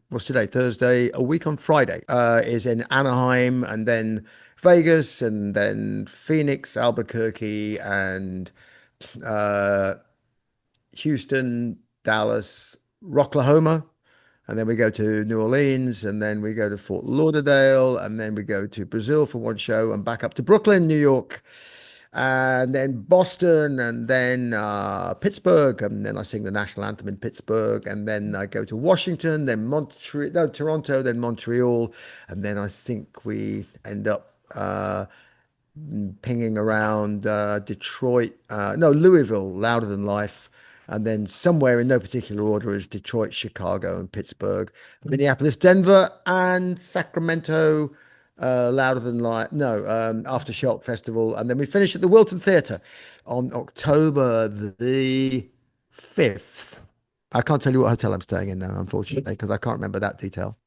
what's today? Thursday. A week on Friday. Is in Anaheim and then Vegas and then Phoenix, Albuquerque and uh Houston, Dallas, Rocklahoma, and then we go to New Orleans, and then we go to Fort Lauderdale, and then we go to Brazil for one show, and back up to Brooklyn, New York, and then Boston, and then Pittsburgh, and then I sing the national anthem in Pittsburgh, and then I go to Washington, then Montreal, no, Toronto, then Montreal, and then I think we end up pinging around Detroit, no, Louisville, Louder Than Life, and then somewhere in no particular order is Detroit, Chicago, and Pittsburgh, Minneapolis, Denver, and Sacramento, Louder Than Life, no, Aftershock Festival, and then we finish at the Wilton Theatre on October the 5th. I can't tell you what hotel I'm staying in now, unfortunately, because I can't remember that detail.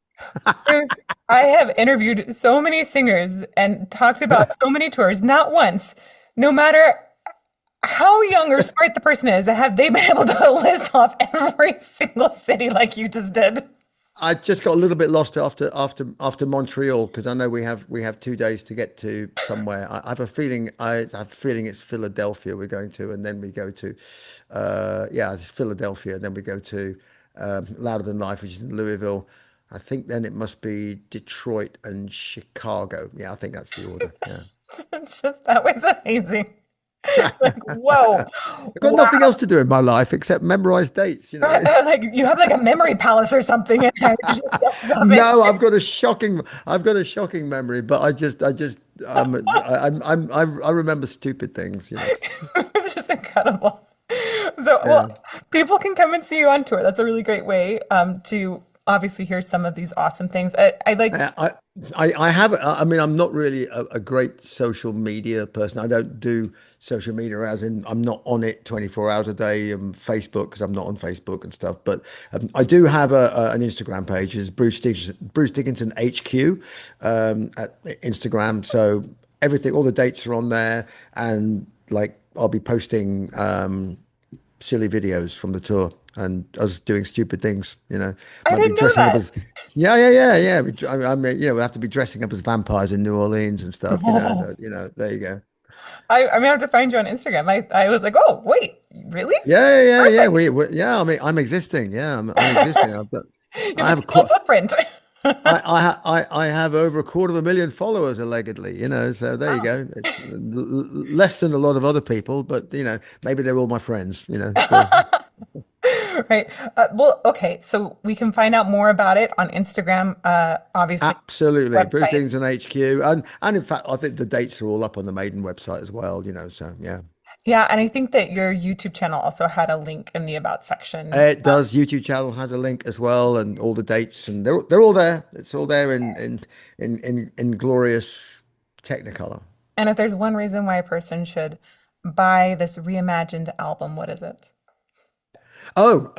Bruce, I have interviewed so many singers and talked about so many tours. Not once, no matter how young or smart the person is, have they been able to list off every single city like you just did? I just got a little bit lost after Montreal because I know we have 2 days to get to somewhere. I have a feeling it's Philadelphia we're going to, and then we go to, yeah, it's Philadelphia, and then we go to Louder Than Life, which is in Louisville. I think then it must be Detroit and Chicago. Yeah, I think that's the order. Yeah. It's just that was amazing. Like, whoa, I've got wow. nothing else to do in my life except memorize dates. Like you have like a memory palace or something in there. You just stuff it. No, I've got a shocking memory, but I remember stupid things. It's just incredible. So, Yeah. well, people can come and see you on tour. That's a really great way to obviously hear some of these awesome things. I like, I have. I mean, I'm not really a great social media person. I don't do social media as in I'm not on it 24 hours a day. Facebook because I'm not on Facebook and stuff. But I do have an Instagram page. It's Bruce Dickinson HQ at Instagram. So everything, all the dates are on there, and like I'll be posting silly videos from the tour and us doing stupid things, I might be didn't know dressing up that. as, yeah. I mean, we have to be dressing up as vampires in New Orleans and stuff, so, there you go. I'm gonna have to find you on Instagram. I was like, oh, wait, really? Yeah. Perfect. Yeah. I mean, I'm existing. Yeah, I'm existing. You have I a have a, digital footprint. I have over a quarter of a million followers allegedly, so there you Wow. go. It's less than a lot of other people, but maybe they're all my friends, so. Right. Well, okay. So we can find out more about it on Instagram, obviously, Absolutely, Bruce website. Dickinson HQ, and in fact, I think the dates are all up on the Maiden website as well. So yeah, Yeah, and I think that your YouTube channel also had a link in the about section. it does. YouTube channel has a link as well, and all the dates, and they're all there. It's all there in glorious Technicolor. And if there's one reason why a person should buy this reimagined album, what is it? Oh,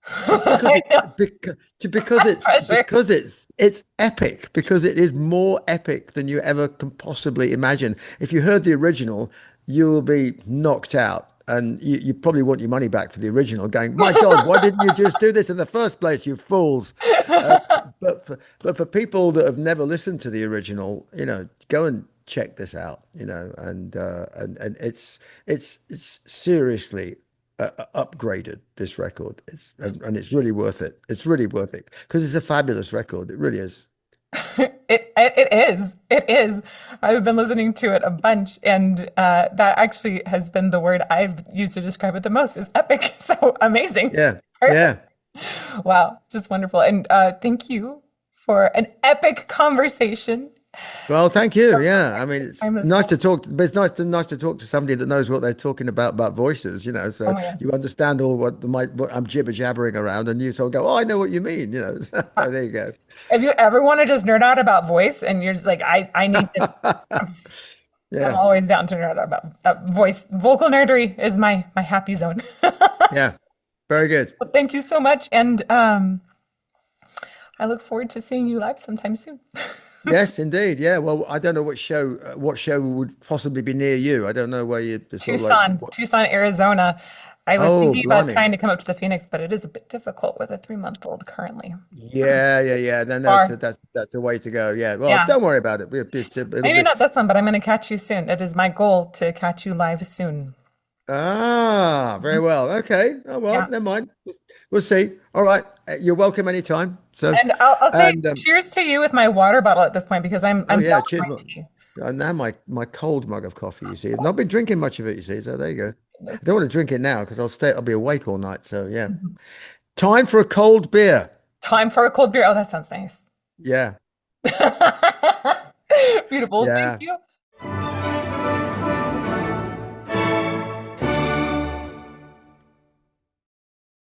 because I it know. Pressure. because it's epic, because it is more epic than you ever can possibly imagine. If you heard the original, you will be knocked out, and you probably want your money back for the original, going, my God, why didn't you just do this in the first place, you fools? uh, but for people that have never listened to the original, go and check this out, and it's seriously upgraded, this record. And it's really worth it. It's really worth it because it's a fabulous record. It really is. It is. It is. I've been listening to it a bunch, and that actually has been the word I've used to describe it the most is epic. So amazing. Yeah, yeah. Perfect. Wow, just wonderful. And thank you for an epic conversation. Well, thank you. Yeah, I mean, it's I'm just, nice to talk, but it's nice to talk to somebody that knows what they're talking about voices. oh So my God. you understand all what I'm jibber jabbering around, and you sort of go, "Oh, I know what you mean." So there you go. If you ever want to just nerd out about voice and you're just like, I need to, I'm Yeah, always down to nerd out about voice. Vocal nerdery is my happy zone. yeah. Very good. Well, thank you so much. And I look forward to seeing you live sometime soon. Yes, indeed. Yeah. Well, I don't know what show would possibly be near you. I don't know where you sort of like. Tucson, Arizona. I was Oh, thinking about blimey. trying to come up to the Phoenix, but it is a bit difficult with a 3-month-old currently. Yeah. Then Far. that's the way to go. Yeah. Well, Yeah. don't worry about it. It'll Maybe be. not this one, but I'm going to catch you soon. It is my goal to catch you live soon. Very well. Okay. Oh well, Yeah. never mind. We'll see. All right. You're welcome anytime. So, And I'll say and cheers to you with my water bottle at this point because oh I'm done yeah, with cheers. my tea. And now my cold mug of coffee. You see, I've not been drinking much of it. You see, so there you go. I don't want to drink it now because I'll be awake all night. So yeah, time for a cold beer. Time for a cold beer. Oh, that sounds nice. Yeah. Beautiful. Thank Yeah. you.